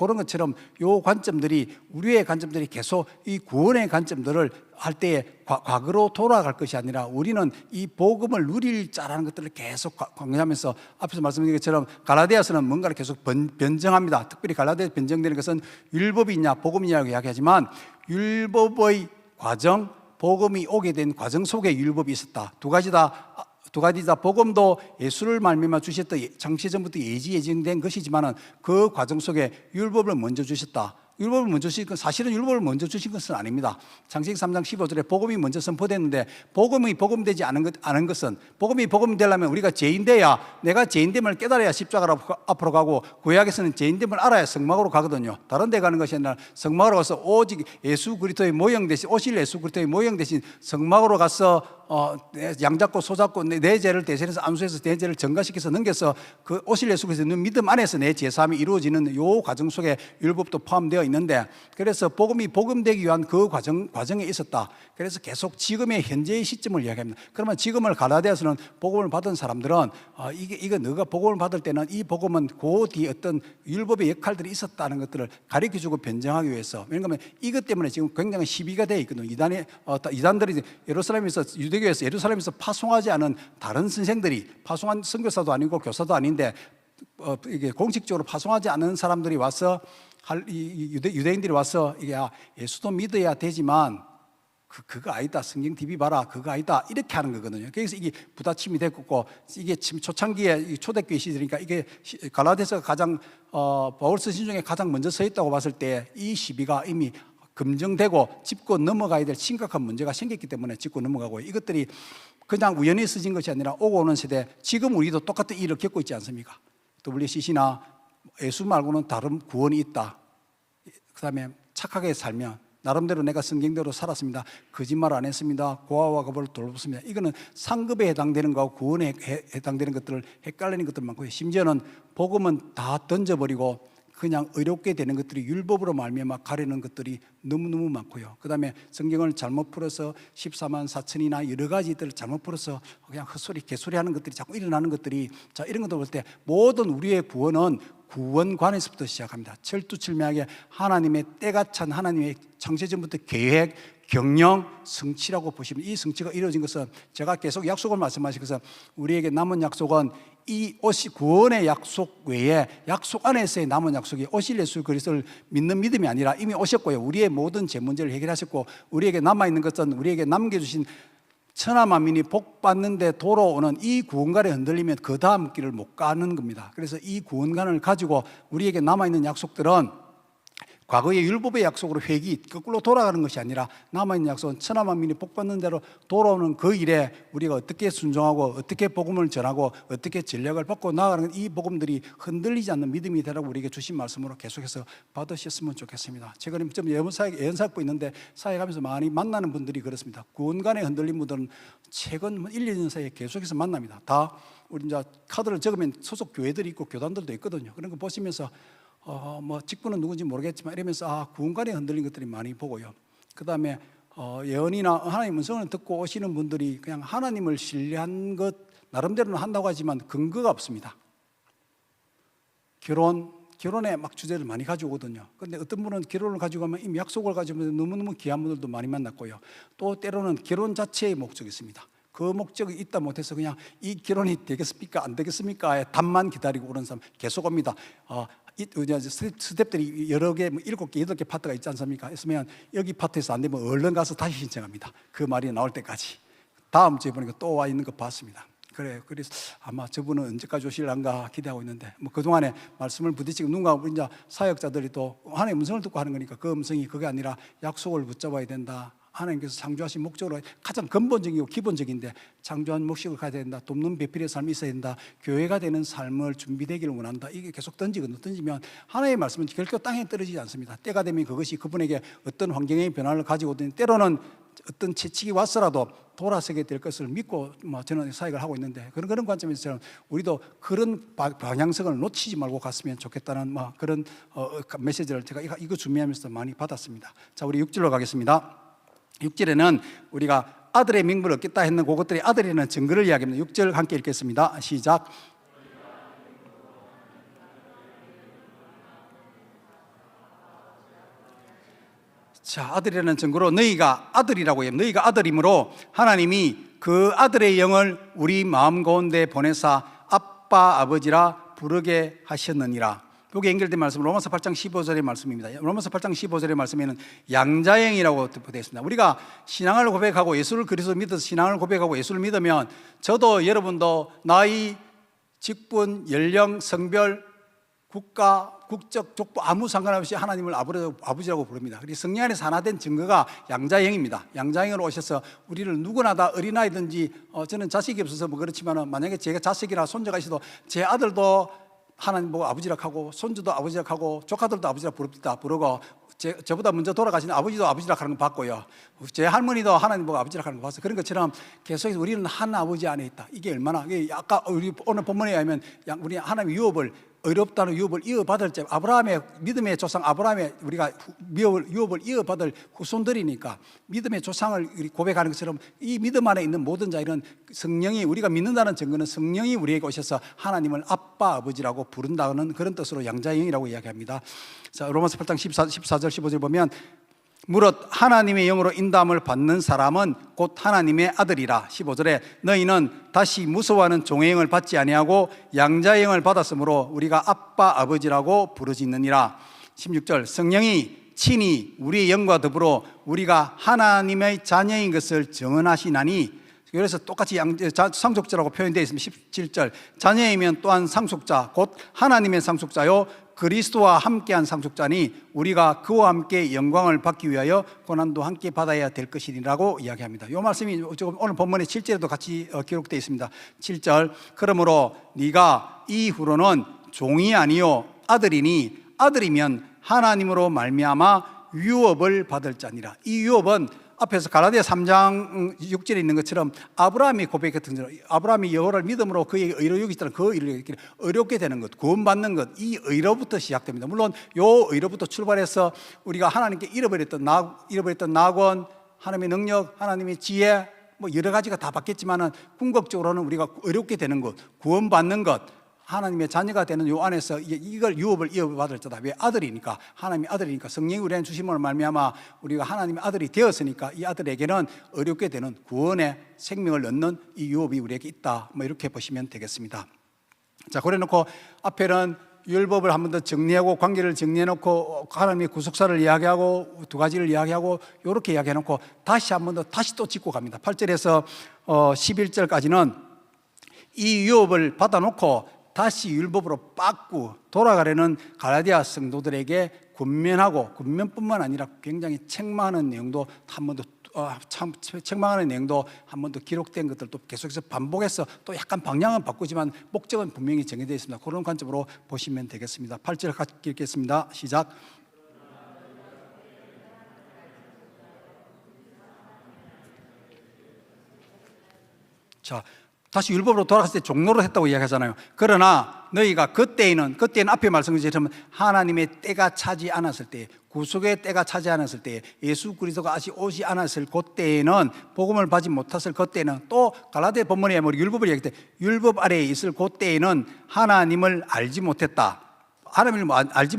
그런 것처럼 요 관점들이 우리의 관점들이 계속 이 구원의 관점들을 할 때에 과거로 돌아갈 것이 아니라 우리는 이 복음을 누릴 자라는 것들을 계속 강조하면서 앞에서 말씀드린 것처럼 갈라디아서는 뭔가를 계속 변정합니다. 특별히 갈라디아에서 변정되는 것은 율법이 있냐 복음이냐고 이야기하지만 율법의 과정, 복음이 오게 된 과정 속에 율법이 있었다. 두 가지 다 복음도 예수를 말미암아 주셨던 창세전부터 예정된 것이지만은 그 과정 속에 율법을 먼저 주셨다. 율법을 먼저 주신 건 사실은 율법을 먼저 주신 것은 아닙니다. 창세기 3장 15절에 복음이 먼저 선포됐는데 복음이 복음되지 않은 것은 복음이 복음되려면 우리가 죄인돼야 내가 죄인됨을 깨달아야 십자가로 앞으로 가고 구약에서는 죄인됨을 알아야 성막으로 가거든요. 다른 데 가는 것이 아니라 성막으로 가서 오직 예수 그리스도의 모형 대신 오실 예수 그리스도의 모형 대신 성막으로 가서 양 잡고 소 잡고 내 죄를 대신해서 안수해서 내 죄를 전가시켜서 넘겨서 그 오실 예수 그리스도의 믿음 안에서 내 제사함이 이루어지는 요 과정 속에 율법도 포함되어 있는데 그래서 복음이 복음되기 위한 그 과정에 있었다. 그래서 계속 지금의 현재의 시점을 이야기합니다. 그러면 지금을 갈라디아서는 복음을 받은 사람들은 이게 너가 복음을 받을 때는 이 복음은 그 뒤에 어떤 율법의 역할들이 있었다는 것들을 가르쳐주고 변정하기 위해서 왜냐하면 이것 때문에 지금 굉장히 시비가 되어 있거든요. 이단들이 유대교에서 예루살렘에서 파송하지 않은 다른 선생들이 파송한 선교사도 아니고 교사도 아닌데 이게 공식적으로 파송하지 않은 사람들이 와서 유대인들이 와서 이게 예수도 믿어야 되지만 그거 아니다. 성경 TV 봐라. 그거 아니다. 이렇게 하는 거거든요. 그래서 이게 부딪힘이 됐고 이게 지금 초창기에 초대교회 시절이니까 이게 갈라디아서가 가장 바울 서신 중에 가장 먼저 서 있다고 봤을 때 이 시비가 이미 검증되고 짚고 넘어가야 될 심각한 문제가 생겼기 때문에 짚고 넘어가고 이것들이 그냥 우연히 쓰진 것이 아니라 오고 오는 세대 지금 우리도 똑같은 일을 겪고 있지 않습니까? WCC나 예수 말고는 다른 구원이 있다. 그 다음에 착하게 살면 나름대로 내가 성경대로 살았습니다. 거짓말 안 했습니다. 고아와 거부를 돌봤습니다. 이거는 상급에 해당되는 거하고 구원에 해당되는 것들을 헷갈리는 것들 많고요. 심지어는 복음은 다 던져버리고 그냥 어렵게 되는 것들이 율법으로 말미암아 가려는 것들이 너무너무 많고요. 그 다음에 성경을 잘못 풀어서 14만 4천이나 여러 가지들을 잘못 풀어서 그냥 헛소리 개소리 하는 것들이 자꾸 일어나는 것들이 자 이런 것들 볼 때 모든 우리의 구원은 구원관에서부터 시작합니다. 철두철미하게 하나님의 때가 찬 하나님의 창세전부터 계획, 경영, 성취라고 보시면 이 성취가 이루어진 것은 제가 계속 약속을 말씀하신 것은 우리에게 남은 약속은 이 구원의 약속 외에 약속 안에서의 남은 약속이 오실 예수 그리스도를 믿는 믿음이 아니라 이미 오셨고요. 우리의 모든 제 문제를 해결하셨고 우리에게 남아있는 것은 우리에게 남겨주신 천하만민이 복받는데 돌아오는 이 구원관에 흔들리면 그 다음 길을 못 가는 겁니다. 그래서 이 구원관을 가지고 우리에게 남아있는 약속들은 과거의 율법의 약속으로 회귀 거꾸로 돌아가는 것이 아니라 남아있는 약속은 천하만민이 복받는 대로 돌아오는 그 일에 우리가 어떻게 순종하고 어떻게 복음을 전하고 어떻게 전략을 받고 나아가는 이 복음들이 흔들리지 않는 믿음이 되라고 우리에게 주신 말씀으로 계속해서 받으셨으면 좋겠습니다. 최근에 좀 연사하고 있는데 사회 가면서 많이 만나는 분들이 그렇습니다. 구원관에 흔들린 분들은 최근 1, 2년 사이에 계속해서 만납니다. 다 우리 이제 카드를 적으면 소속 교회들이 있고 교단들도 있거든요. 그런 거 보시면서 뭐 직분은 누군지 모르겠지만 이러면서 구원관에 흔들린 것들이 많이 보고요. 그 다음에 예언이나 하나님의 음성을 듣고 오시는 분들이 그냥 하나님을 신뢰한 것 나름대로는 한다고 하지만 근거가 없습니다. 결혼에 막 주제를 많이 가지고 오거든요. 그런데 어떤 분은 결혼을 가지고 가면 이미 약속을 가지고 너무너무 귀한 분들도 많이 만났고요. 또 때로는 결혼 자체의 목적이 있습니다. 그 목적이 있다 못해서 그냥 이 결혼이 되겠습니까 안 되겠습니까의 답만 기다리고 오는 사람 계속 옵니다. 스텝들이 여러 개, 7개, 8개 파트가 있지 않습니까? 있으면 여기 파트에서 안 되면 얼른 가서 다시 신청합니다. 그 말이 나올 때까지. 다음 주에 보니까 또 와 있는 거 봤습니다. 그래서 아마 저분은 언제까지 오실란가 기대하고 있는데 뭐 그동안에 말씀을 부딪히고 누군가 이제 사역자들이 또 하나님의 음성을 듣고 하는 거니까 그 음성이 그게 아니라 약속을 붙잡아야 된다. 하나님께서 창조하신 목적으로 가장 근본적이고 기본적인데 창조한 목적을 가져야 된다. 돕는 배필의 삶이 있어야 된다. 교회가 되는 삶을 준비되기를 원한다. 이게 계속 던지면 하나님의 말씀은 결코 땅에 떨어지지 않습니다. 때가 되면 그것이 그분에게 어떤 환경의 변화를 가지고 오더니 때로는 어떤 채찍이 왔어라도 돌아서게 될 것을 믿고 저는 사역을 하고 있는데 그런 관점에서 우리도 그런 방향성을 놓치지 말고 갔으면 좋겠다는 그런 메시지를 제가 이거 준비하면서 많이 받았습니다. 자, 우리 6절로 가겠습니다. 6절에는 우리가 아들의 명분을 얻겠다 했는 그것들이 아들이라는 증거를 이야기합니다. 6절 함께 읽겠습니다. 시작. 자, 아들이라는 증거로 너희가 아들이라고 해요. 너희가 아들이므로 하나님이 그 아들의 영을 우리 마음 가운데 보내사 아빠 아버지라 부르게 하셨느니라. 여기 연결된 말씀은 로마서 8장 15절의 말씀입니다. 로마서 8장 15절의 말씀에는 양자형이라고 되어 있습니다. 우리가 신앙을 고백하고 예수를 그리스도 믿어서 신앙을 고백하고 예수를 믿으면 저도 여러분도 나이, 직분, 연령, 성별, 국가, 국적, 족보 아무 상관없이 하나님을 아버지라고 부릅니다. 그래서 성령 안에서 하나 된 증거가 양자형입니다. 양자형으로 오셔서 우리를 누구나 다 어린아이든지 저는 자식이 없어서 뭐 그렇지만 만약에 제가 자식이나 손자가 있어도 제 아들도 하나님 보고 아버지라고 하고 손주도 아버지라고 하고 조카들도 아버지라고 부르고 저보다 먼저 돌아가신 아버지도 아버지라고 하는 거 봤고요. 제 할머니도 하나님 보고 아버지라고 하는 거 봤어요. 그런 것처럼 계속해서 우리는 한 아버지 안에 있다. 이게 얼마나, 아까 우리 오늘 본문에 의하면 우리 하나님의 유업을, 어렵다는 유업을 이어받을 때 아브라함의 믿음의 조상 아브라함의 우리가 유업을 이어받을 후손들이니까 믿음의 조상을 고백하는 것처럼 이 믿음 안에 있는 모든 자들은 성령이, 우리가 믿는다는 증거는 성령이 우리에게 오셔서 하나님을 아빠 아버지라고 부른다는 그런 뜻으로 양자형이라고 이야기합니다. 자, 로마서 8장 14절 15절 보면 무릇 하나님의 영으로 인도함을 받는 사람은 곧 하나님의 아들이라. 15절에 너희는 다시 무서워하는 종의 영을 받지 아니하고 양자의 영을 받았으므로 우리가 아빠 아버지라고 부르짖느니라. 16절 성령이 친히 우리의 영과 더불어 우리가 하나님의 자녀인 것을 증언하시나니. 그래서 똑같이 상속자라고 표현되어 있습니다. 17절 자녀이면 또한 상속자 곧 하나님의 상속자요 그리스도와 함께한 상속자니 우리가 그와 함께 영광을 받기 위하여 고난도 함께 받아야 될 것이라고 이야기합니다. 이 말씀이 오늘 본문의 7절에도 같이 기록되어 있습니다. 7절 그러므로 네가 이후로는 종이 아니요 아들이니 아들이면 하나님으로 말미암아 유업을 받을 자니라. 이 유업은 앞에서 갈라디아 3장 6절에 있는 것처럼 아브라함이 고백했던 것처럼 아브라함이 여호와를 믿음으로 그에게 의로 여기시다는 그 의를 의롭게 되는 것, 구원받는 것, 이 의로부터 시작됩니다. 물론 이 의로부터 출발해서 우리가 하나님께 잃어버렸던 낙원, 하나님의 능력, 하나님의 지혜 뭐 여러 가지가 다 바뀌었지만은 궁극적으로는 우리가 의롭게 되는 것, 구원받는 것, 하나님의 자녀가 되는 요 안에서 이걸 유업을 이어받을 자다. 왜? 아들이니까. 하나님의 아들이니까. 성령이 우리한테 주심으로 말미암아 우리가 하나님의 아들이 되었으니까 이 아들에게는 어렵게 되는 구원의 생명을 얻는 이 유업이 우리에게 있다. 뭐 이렇게 보시면 되겠습니다. 자, 그래 놓고 앞에는 율법을 한 번 더 정리하고 관계를 정리해 놓고 하나님의 구속사를 이야기하고 두 가지를 이야기하고 이렇게 이야기해 놓고 다시 한 번 더 다시 또 짚고 갑니다. 8절에서 11절까지는 이 유업을 받아놓고 다시 율법으로 빠꾸 돌아가려는 갈라디아 성도들에게 권면하고, 권면뿐만 아니라 굉장히 책망하는 내용도 한 번 더 책망하는 내용도 한 번 더 기록된 것들도 계속해서 반복해서 또 약간 방향은 바꾸지만 목적은 분명히 정해져 있습니다. 그런 관점으로 보시면 되겠습니다. 8절 같이 읽겠습니다. 시작. 자, 다시 율법으로 돌아갔을 때 종로를 했다고 이야기하잖아요. 그러나 너희가 그때는 앞에 말씀드린 하나님의 때가 차지 않았을 때, 구속의 때가 차지 않았을 때, 예수 그리스도가 아직 오지 않았을 그때에는, 복음을 받지 못했을 그때는, 또 갈라디아 본문에 율법을 얘기할 때 율법 아래에 있을 그때에는 하나님을 알지 못했다. 하나님을 알지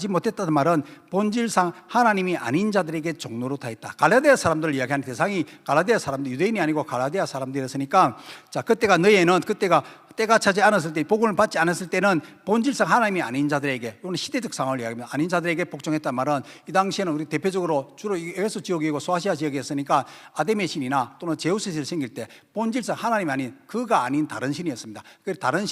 못했다는 말은 본질상 하나님이 아닌 자들에게 종로로 다 있다. 갈라디아 사람들을 이야기하는 대상이 갈라디아 사람들, 유대인이 아니고 갈라디아 사람들이었으니까, 자, 그때가 너희는 그때가 때가 차지 않았을 때, 복음을 받지 않았을 때는 본질상 하나님이 아닌 자들에게, 이거는 시대적 상황을 이야기합니다. 아닌 자들에게 복종했단 말은 이 당시에는 우리 대표적으로 주로 에베소 지역이고 소아시아 지역이었으니까 아데미의 신이나 또는 제우스의 신을 섬길 때 본질상 하나님이 아닌, 그가 아닌 다른 신이었습니다. 그래서 다른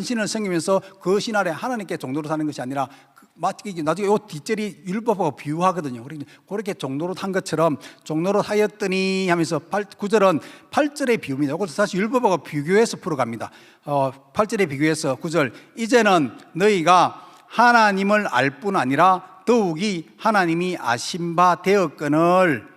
신을 섬기면서 그 신 아래 하나님께 종로로 사는 것이 아니라 나중에 이 뒷절이 율법하고 비유하거든요. 그렇게 종로로 한 것처럼 종로로 하였더니 하면서 9절은 8절의 비유입니다. 그래서 사실 율법하고 비교해서 풀어갑니다. 8절에 비교해서 9절 이제는 너희가 하나님을 알 뿐 아니라 더욱이 하나님이 아신 바 되었거늘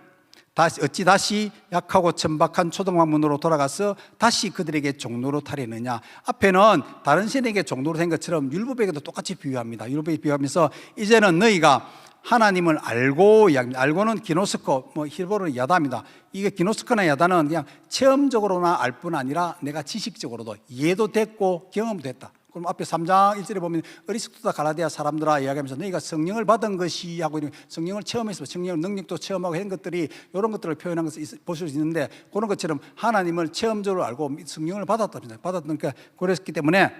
어찌 다시 약하고 천박한 초등학문으로 돌아가서 다시 그들에게 종로로 타려느냐. 앞에는 다른 신에게 종로로 된 것처럼 율법에게도 똑같이 비유합니다. 율법에 비유하면서 이제는 너희가 하나님을 알고, 알고는 기노스코, 히브리어는 야다입니다. 이게 기노스코나 야다는 그냥 체험적으로나 알 뿐 아니라 내가 지식적으로도 이해도 됐고 경험도 됐다. 그럼 앞에 3장 1절에 보면 어리석다 갈라디아 사람들아 이야기하면서 너희가 성령을 받은 것이 하고 성령을 체험해서 성령 능력도 체험하고 이런 것들이 이런 것들을 표현한 것을 보실 수 있는데 그런 것처럼 하나님을 체험적으로 알고 성령을 받았답니다. 받았으니까 그랬기 때문에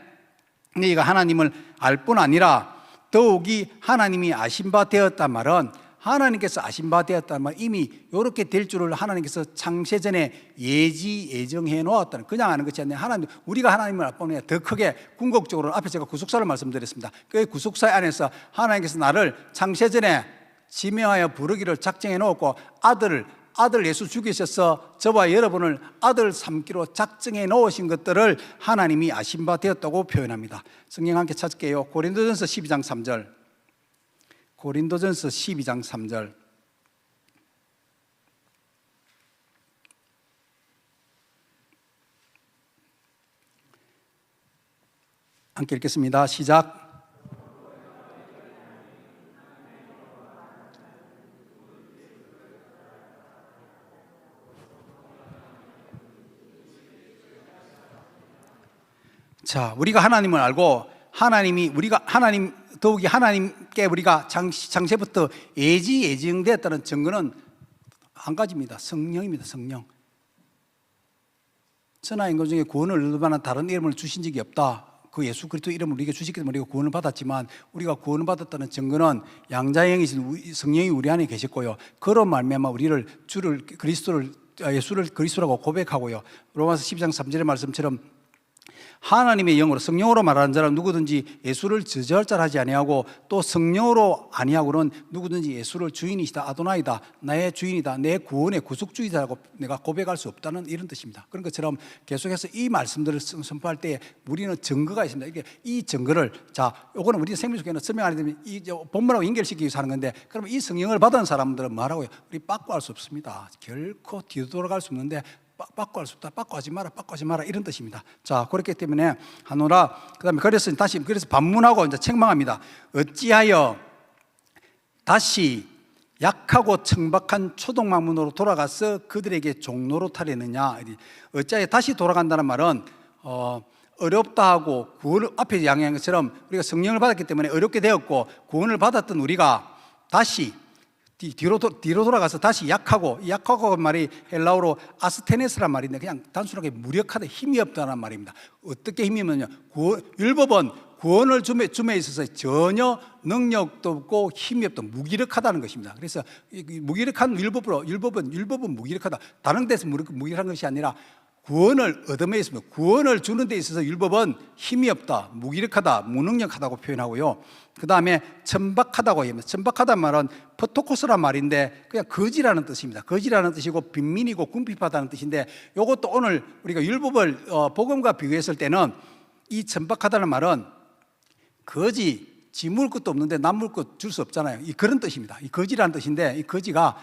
너희가 하나님을 알 뿐 아니라 더욱이 하나님이 아신 바 되었단 말은 하나님께서 아신 바 되었단 말 이미 이렇게 될 줄을 하나님께서 창세전에 예정해 놓았다는 그냥 아는 것이 아니라 하나님 우리가 하나님을 알 뿐 아니라 더 크게 궁극적으로 앞에 제가 구속사를 말씀드렸습니다. 그 구속사 안에서 하나님께서 나를 창세전에 지명하여 부르기를 작정해 놓았고 아들 예수 죽이셔서 저와 여러분을 아들 삼기로 작정해 놓으신 것들을 하나님이 아신 바 되었다고 표현합니다. 성경 함께 찾을게요. 고린도전서 12장 3절. 고린도전서 12장 3절. 함께 읽겠습니다. 시작. 자, 우리가 하나님을 알고 더욱이 하나님께 우리가 창세부터 예정되었다는 증거는 한 가지입니다. 성령입니다. 성령. 천하인간 중에 구원을 얻을 만한 다른 이름을 주신 적이 없다. 그 예수 그리스도 이름을 우리에게 주셨기 때문에 우리가 구원을 받았지만 우리가 구원을 받았다는 증거는 양자형이신 성령이 우리 안에 계셨고요. 그런 말미암아 우리를 예수를 그리스도라고 고백하고요. 로마서 12장 3절의 말씀처럼 하나님의 영으로 성령으로 말하는 자는 누구든지 예수를 저주할 자를 하지 아니하고 또 성령으로 아니하고는 누구든지 예수를 주인이시다 아도나이다 나의 주인이다 내 구원의 구속주의자라고 내가 고백할 수 없다는 이런 뜻입니다. 그런 것처럼 계속해서 이 말씀들을 선포할 때 우리는 증거가 있습니다. 이게 이 증거를 요거는 우리 생명 속에는 설명 안 되면 이 본문하고 연결시키기 위해서 하는 건데 그러면 이 성령을 받은 사람들은 뭐라고요? 우리 빠꾸 할 수 없습니다. 결코 뒤로 돌아갈 수 없는데 빠꾸할 수 없다. 빠꾸하지 마라 이런 뜻입니다. 자, 그렇기 때문에 하노라. 그다음에 그래서 반문하고 이제 책망합니다. 어찌하여 다시 약하고 청박한 초동망문으로 돌아가서 그들에게 종로로 타려느냐. 어찌하여 다시 돌아간다는 말은 어렵다 하고 구원을 앞에 양해한 것처럼 우리가 성령을 받았기 때문에 어렵게 되었고 구원을 받았던 우리가 다시 뒤로 돌아가서 다시 약하고 말이 헬라어로 아스테네스란 말인데 그냥 단순하게 무력하다 힘이 없다는 말입니다. 어떻게 힘이 없느냐? 율법은 구원을 줌에 있어서 전혀 능력도 없고 힘이 없다 무기력하다는 것입니다. 그래서 무기력한 율법은 무기력하다. 다른 데서 무기력한 것이 아니라 구원을 얻음에 있습니다. 구원을 주는 데 있어서 율법은 힘이 없다, 무기력하다, 무능력하다고 표현하고요. 그 다음에 천박하다고 합니다. 천박하다는 말은 포토코스란 말인데 그냥 거지라는 뜻입니다. 거지라는 뜻이고 빈민이고 궁핍하다는 뜻인데 이것도 오늘 우리가 율법을 복음과 비교했을 때는 이 천박하다는 말은 거지, 지 물 것도 없는데 남 물 것 줄 수 없잖아요. 이 그런 뜻입니다. 이 거지라는 뜻인데 이 거지가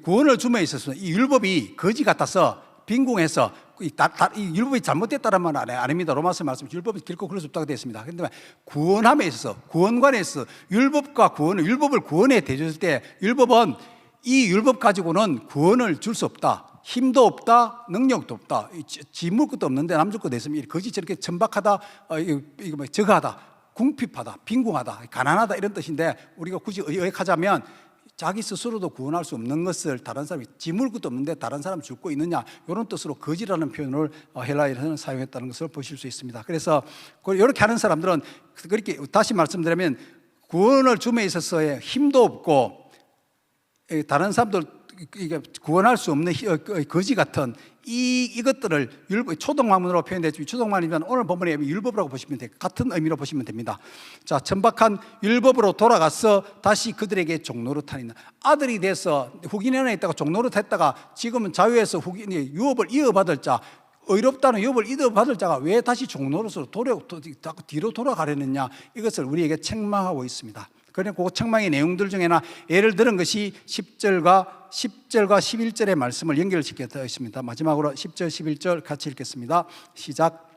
구원을 줌에 있어서 이 율법이 거지 같아서 빈궁해서 이 율법이 잘못됐다는 말은 아닙니다. 로마서 말씀 율법이 결코 그럴 수 없다고 되어 있습니다. 그런데 구원함에 있어서 구원관에 있어서 율법을 구원에 대줬을 때 율법은 이 율법 가지고는 구원을 줄 수 없다. 힘도 없다, 능력도 없다. 지물 것도 없는데 남줄 것도 있으면 거지 저렇게 천박하다, 저거하다, 궁핍하다, 빈궁하다, 가난하다 이런 뜻인데 우리가 굳이 의역하자면 자기 스스로도 구원할 수 없는 것을 다른 사람이 지물 것도 없는데 다른 사람 줄 거 있느냐 이런 뜻으로 거지라는 표현을 헬라어에서는 사용했다는 것을 보실 수 있습니다. 그래서 이렇게 하는 사람들은 그렇게 다시 말씀드리면 구원을 줌에 있어서의 힘도 없고 다른 사람들 구원할 수 없는 거지 같은 이것들을 초동망문으로 표현됐죠. 초동망문이면 오늘 본문에 율법이라고 보시면 돼요. 같은 의미로 보시면 됩니다. 자, 천박한 율법으로 돌아가서 다시 그들에게 종노릇하니라. 아들이 돼서 후기년에 있다가 종노릇했다가 지금은 자유에서 유업을 이어받을 자, 의롭다는 유업을 이어받을 자가 왜 다시 종노릇으로 뒤로 돌아가려느냐 이것을 우리에게 책망하고 있습니다. 그리고 그 책망의 내용들 중에나 예를 들은 것이 10절과 11절의 말씀을 연결시켜 있습니다. 마지막으로 10절, 11절 같이 읽겠습니다. 시작.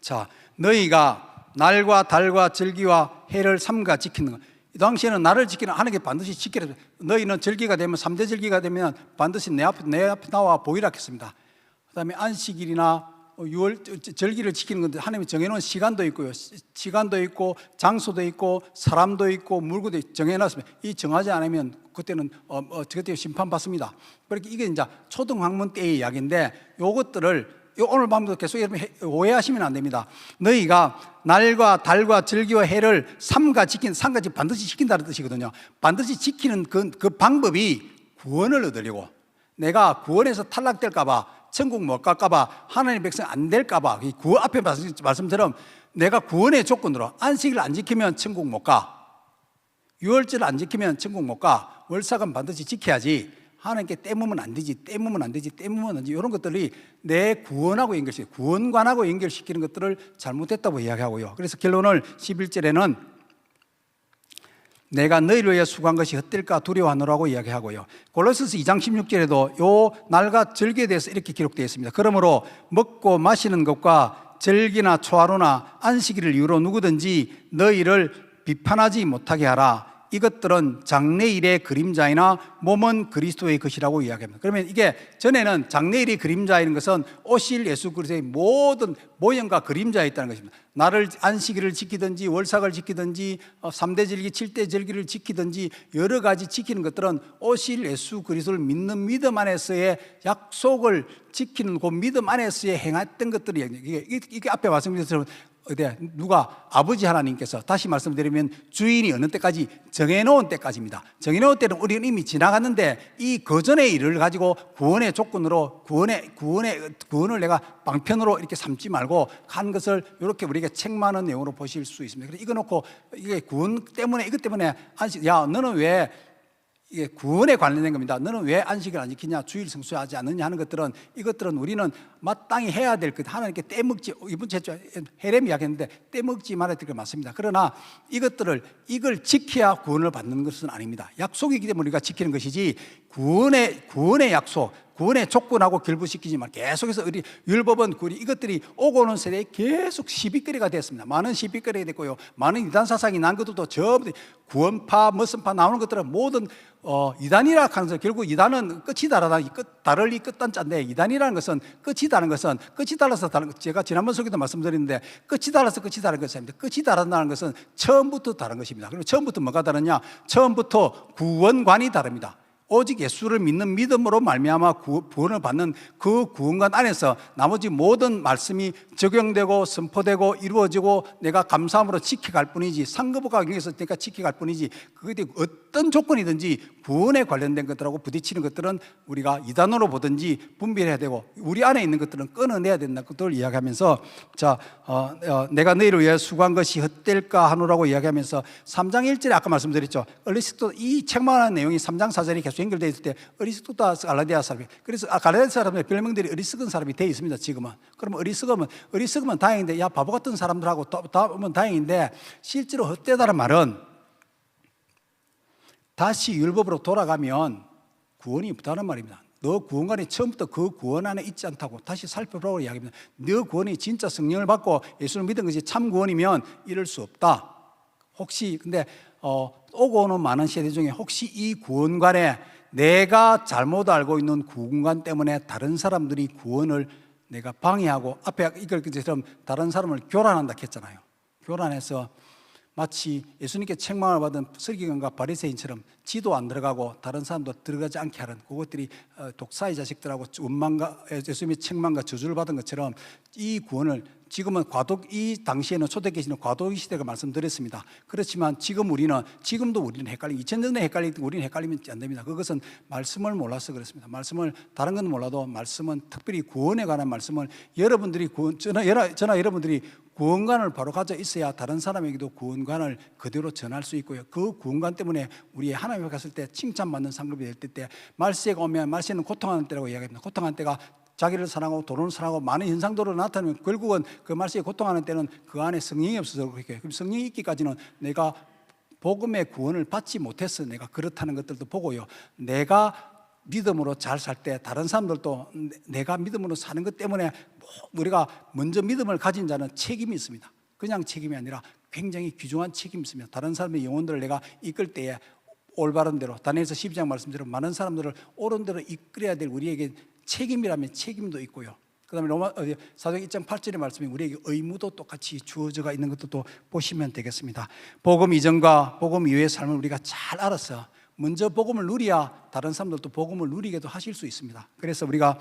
자, 너희가 날과 달과 절기와 해를 삼가 지키는 것. 이 당시에는 나를 지키는 하나님께 반드시 지키라. 너희는 절기가 되면 3대 절기가 되면 반드시 내 앞에 나와 보이라 했습니다. 그다음에 안식일이나 6월 절기를 지키는 건데 하나님이 정해놓은 시간도 있고요. 시간도 있고 장소도 있고 사람도 있고 물건도 정해놨습니다. 이 정하지 않으면 그때는 그때 심판받습니다. 그렇게 이게 이제 초등학문 때의 이야기인데 요것들을 오늘 밤도 계속 여러분 오해하시면 안 됩니다. 너희가 날과 달과 절기와 해를 삼가지 반드시 지킨다는 뜻이거든요. 반드시 지키는 그 방법이 구원을 얻으려고, 내가 구원에서 탈락될까 봐, 천국 못 갈까 봐, 하나님의 백성 안 될까 봐, 그 앞에 말씀처럼 내가 구원의 조건으로 안식일 안 지키면 천국 못 가, 유월절 안 지키면 천국 못 가, 월삭은 반드시 지켜야지, 하나님께 떼무면 안 되지, 이런 것들이 내 구원하고 연결시키고 구원관하고 연결시키는 것들을 잘못했다고 이야기하고요. 그래서 결론을 11절에는 내가 너희를 위해 수고한 것이 헛될까 두려워하노라고 이야기하고요. 골로새서 2장 16절에도 요 날과 절기에 대해서 이렇게 기록되어 있습니다. 그러므로 먹고 마시는 것과 절기나 초하루나 안식일을 이유로 누구든지 너희를 비판하지 못하게 하라. 이것들은 장래일의 그림자이나 몸은 그리스도의 것이라고 이야기합니다. 그러면 이게 전에는 장래일의 그림자인 것은 오실 예수 그리스도의 모든 모형과 그림자에 있다는 것입니다. 나를 안식일을 지키든지 월삭을 지키든지 3대 절기, 7대 절기를 지키든지 여러 가지 지키는 것들은 오실 예수 그리스도를 믿는 믿음 안에서의 약속을 지키는 그 믿음 안에서의 행했던 것들이 이게 앞에 말씀드린 것처럼 누가 아버지 하나님께서, 다시 말씀드리면 주인이 어느 때까지 정해놓은 때까지입니다. 정해놓은 때는 우리는 이미 지나갔는데 이 그전의 일을 가지고 구원의 조건으로 구원을 내가 방편으로 이렇게 삼지 말고 간 것을 이렇게 우리가 책망하는 내용으로 보실 수 있습니다. 그래서 이거 놓고 이게 구원 때문에 이것 때문에 야 너는 왜 이게 구원에 관련된 겁니다. 너는 왜 안식을 안 지키냐, 주일 성수하지 않느냐 하는 것들은, 이것들은 우리는 마땅히 해야 될 것, 하나님께 떼먹지, 이번 주에 헤렘 이야기했는데 떼먹지 말아야 될 게 맞습니다. 그러나 이걸 지켜야 구원을 받는 것은 아닙니다. 약속이기 때문에 우리가 지키는 것이지 구원의 약속, 구원의 조건하고 결부시키지만 계속해서 우리 율법은 이것들이 오고 오는 세대에 계속 시비거리가 됐습니다. 많은 시비거리가 됐고요. 많은 이단 사상이 난 것들도 전부 구원파, 머슴파 나오는 것들은 모든 이단이라 하는 것은 결국 이단은 끝이 다를 이 끝단자인데, 이단이라는 것은 끝이 다른 것은 끝이 달라서 다른 것. 제가 지난번 소개도 말씀드렸는데 끝이 달라서 끝이 다른 것이 아닙니다. 끝이 다르다는 것은 처음부터 다른 것입니다. 그리고 처음부터 뭐가 다르냐? 처음부터 구원관이 다릅니다. 오직 예수를 믿는 믿음으로 말미암아 구원을 받는 그 구원관 안에서 나머지 모든 말씀이 적용되고 선포되고 이루어지고 내가 감사함으로 지켜갈 뿐이지, 상급과 경에서 내가 지켜갈 뿐이지, 그게 어떤 조건이든지 구원에 관련된 것들하고 부딪히는 것들은 우리가 이단으로 보든지 분별해야 되고, 우리 안에 있는 것들은 끊어내야 된다는 것들을 이야기하면서, 내가 너희를 위해 수고한 것이 헛될까 하노라고 이야기하면서 3장 1절에 아까 말씀드렸죠. 어리스토 이 책망하는 내용이 3장 4절에 계속 연결되어 있을 때 어리스토다 갈라디아 사람이, 그래서 갈라디아 사람의 별명들이 어리석은 사람이 되어 있습니다. 지금은. 그러면 어리석으면 다행인데, 야 바보 같은 사람들하고 보면 다행인데, 실제로 헛되다는 말은 다시 율법으로 돌아가면 구원이 없다는 말입니다. 너 구원관이 처음부터 그 구원 안에 있지 않다고 다시 살펴보라고 이야기합니다. 너 구원이 진짜 성령을 받고 예수를 믿은 것이 참 구원이면 이럴 수 없다. 혹시 근데 오고 오는 많은 세대 중에 혹시 이 구원관에 내가 잘못 알고 있는 구원관 때문에 다른 사람들이 구원을 내가 방해하고, 앞에 이걸 그처럼 다른 사람을 교란한다 했잖아요. 교란해서 마치 예수님께 책망을 받은 서기관과 바리새인처럼 지도 안 들어가고 다른 사람도 들어가지 않게 하는, 그것들이 독사의 자식들하고 원망과 예수님의 책망과 저주를 받은 것처럼 이 구원을 지금은 이 당시에는 초대교시는 과도기 시대가 말씀드렸습니다. 그렇지만 지금도 우리는 헷갈리고 2000년 전에 헷갈리고 우리는 헷갈리면 안 됩니다. 그것은 말씀을 몰라서 그렇습니다. 말씀을 다른 건 몰라도 말씀은, 특별히 구원에 관한 말씀을 여러분들이 저나 여러분들이 구원관을 바로 가져 있어야 다른 사람에게도 구원관을 그대로 전할 수 있고요. 그 구원관 때문에 우리 하나님께 갔을 때 칭찬받는 상급이 될 때, 말세가 오면 말세는 고통하는 때라고 이야기합니다. 고통하는 때가 자기를 사랑하고 돈을 사랑하고 많은 현상도로 나타나면 결국은 그 말세에 고통하는 때는 그 안에 성령이 없어서 그렇게, 그럼 성령이 있기까지는 내가 복음의 구원을 받지 못해서 내가 그렇다는 것들도 보고요. 내가 믿음으로 잘 살 때 다른 사람들도 내가 믿음으로 사는 것 때문에 우리가 먼저 믿음을 가진 자는 책임이 있습니다. 그냥 책임이 아니라 굉장히 귀중한 책임이 있습니다. 다른 사람의 영혼들을 내가 이끌 때에 올바른 대로, 다니엘서 12장 말씀대로 많은 사람들을 옳은 대로 이끌어야 될 우리에게 책임이라면 책임도 있고요. 그다음에 사도행 1장 8절의 말씀이 우리에게 의무도 똑같이 주어져 있는 것도 또 보시면 되겠습니다. 복음 이전과 복음 이후의 삶을 우리가 잘 알아서 먼저 복음을 누려야 다른 사람들도 복음을 누리게도 하실 수 있습니다. 그래서 우리가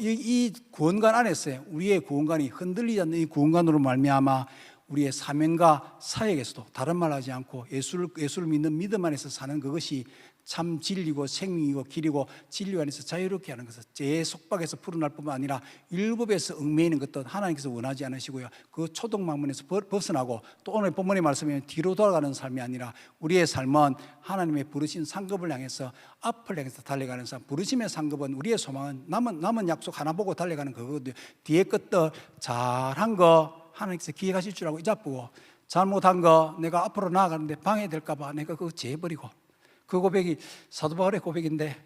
이 구원관 안에서 우리의 구원관이 흔들리지 않는 이 구원관으로 말미암아 우리의 사명과 사역에서도 다른 말 하지 않고 예수를 믿는 믿음 안에서 사는 그것이 참 진리고 생명이고 길이고 진리 안에서 자유롭게 하는 것은 제 속박에서 풀어날 뿐만 아니라 율법에서 얽매이는 것도 하나님께서 원하지 않으시고요. 그 초동망문에서 벗어나고 또 오늘 본문의 말씀에 뒤로 돌아가는 삶이 아니라 우리의 삶은 하나님의 부르신 상급을 향해서 앞을 향해서 달려가는 삶. 부르심의 상급은 우리의 소망은 남은 약속 하나 보고 달려가는 그거거든요. 뒤에 것도 잘한 거 하나님께서 기획하실 줄 알고 이자쁘고 잘못한 거 내가 앞으로 나아가는데 방해될까 봐 내가 그거 제해버리고, 그 고백이 사도 바울의 고백인데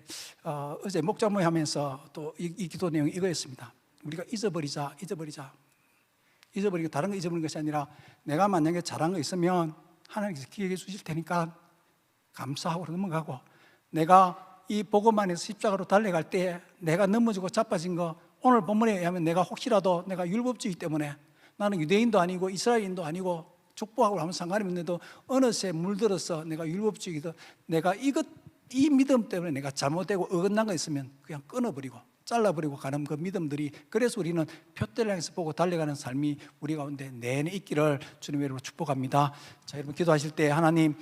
어제 목자 모임 하면서 또 이 기도 내용이 이거였습니다. 우리가 잊어버리고 다른 거 잊어버리는 것이 아니라 내가 만약에 잘한 거 있으면 하나님께서 기억해 주실 테니까 감사하고 넘어가고, 내가 이 복음 안에서 십자가로 달려갈 때 내가 넘어지고 자빠진 거 오늘 본문에 의하면 내가 혹시라도 내가 율법주의 때문에 나는 유대인도 아니고 이스라엘인도 아니고 족보하고 아무 상관이 없는데도 어느새 물들어서 내가 율법주의도 내가 이 믿음 때문에 내가 잘못되고 어긋난 거 있으면 그냥 끊어버리고 잘라버리고 가는 그 믿음들이, 그래서 우리는 표대를 향해서 보고 달려가는 삶이 우리 가운데 내내 있기를 주님의 이름으로 축복합니다. 자, 여러분 기도하실 때 하나님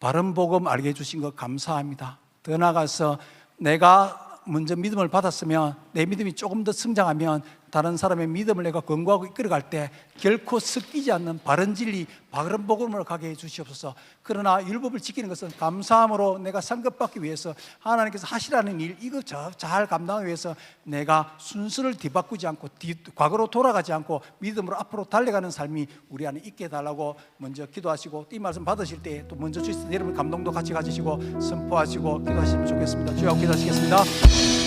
바른 복음 알게 해주신 것 감사합니다. 더 나아가서 내가 먼저 믿음을 받았으면 내 믿음이 조금 더 성장하면 다른 사람의 믿음을 내가 권고하고 이끌어갈 때 결코 섞이지 않는 바른 진리, 바른 복음으로 가게 해 주시옵소서. 그러나 율법을 지키는 것은 감사함으로 내가 상급받기 위해서 하나님께서 하시라는 일, 이거 잘 감당하기 위해서 내가 순서를 뒤바꾸지 않고 과거로 돌아가지 않고 믿음으로 앞으로 달려가는 삶이 우리 안에 있게 해달라고 먼저 기도하시고, 이 말씀 받으실 때 또 먼저 주시는 여러분 감동도 같이 가지시고 선포하시고 기도하시면 좋겠습니다. 주여 기도하시겠습니다.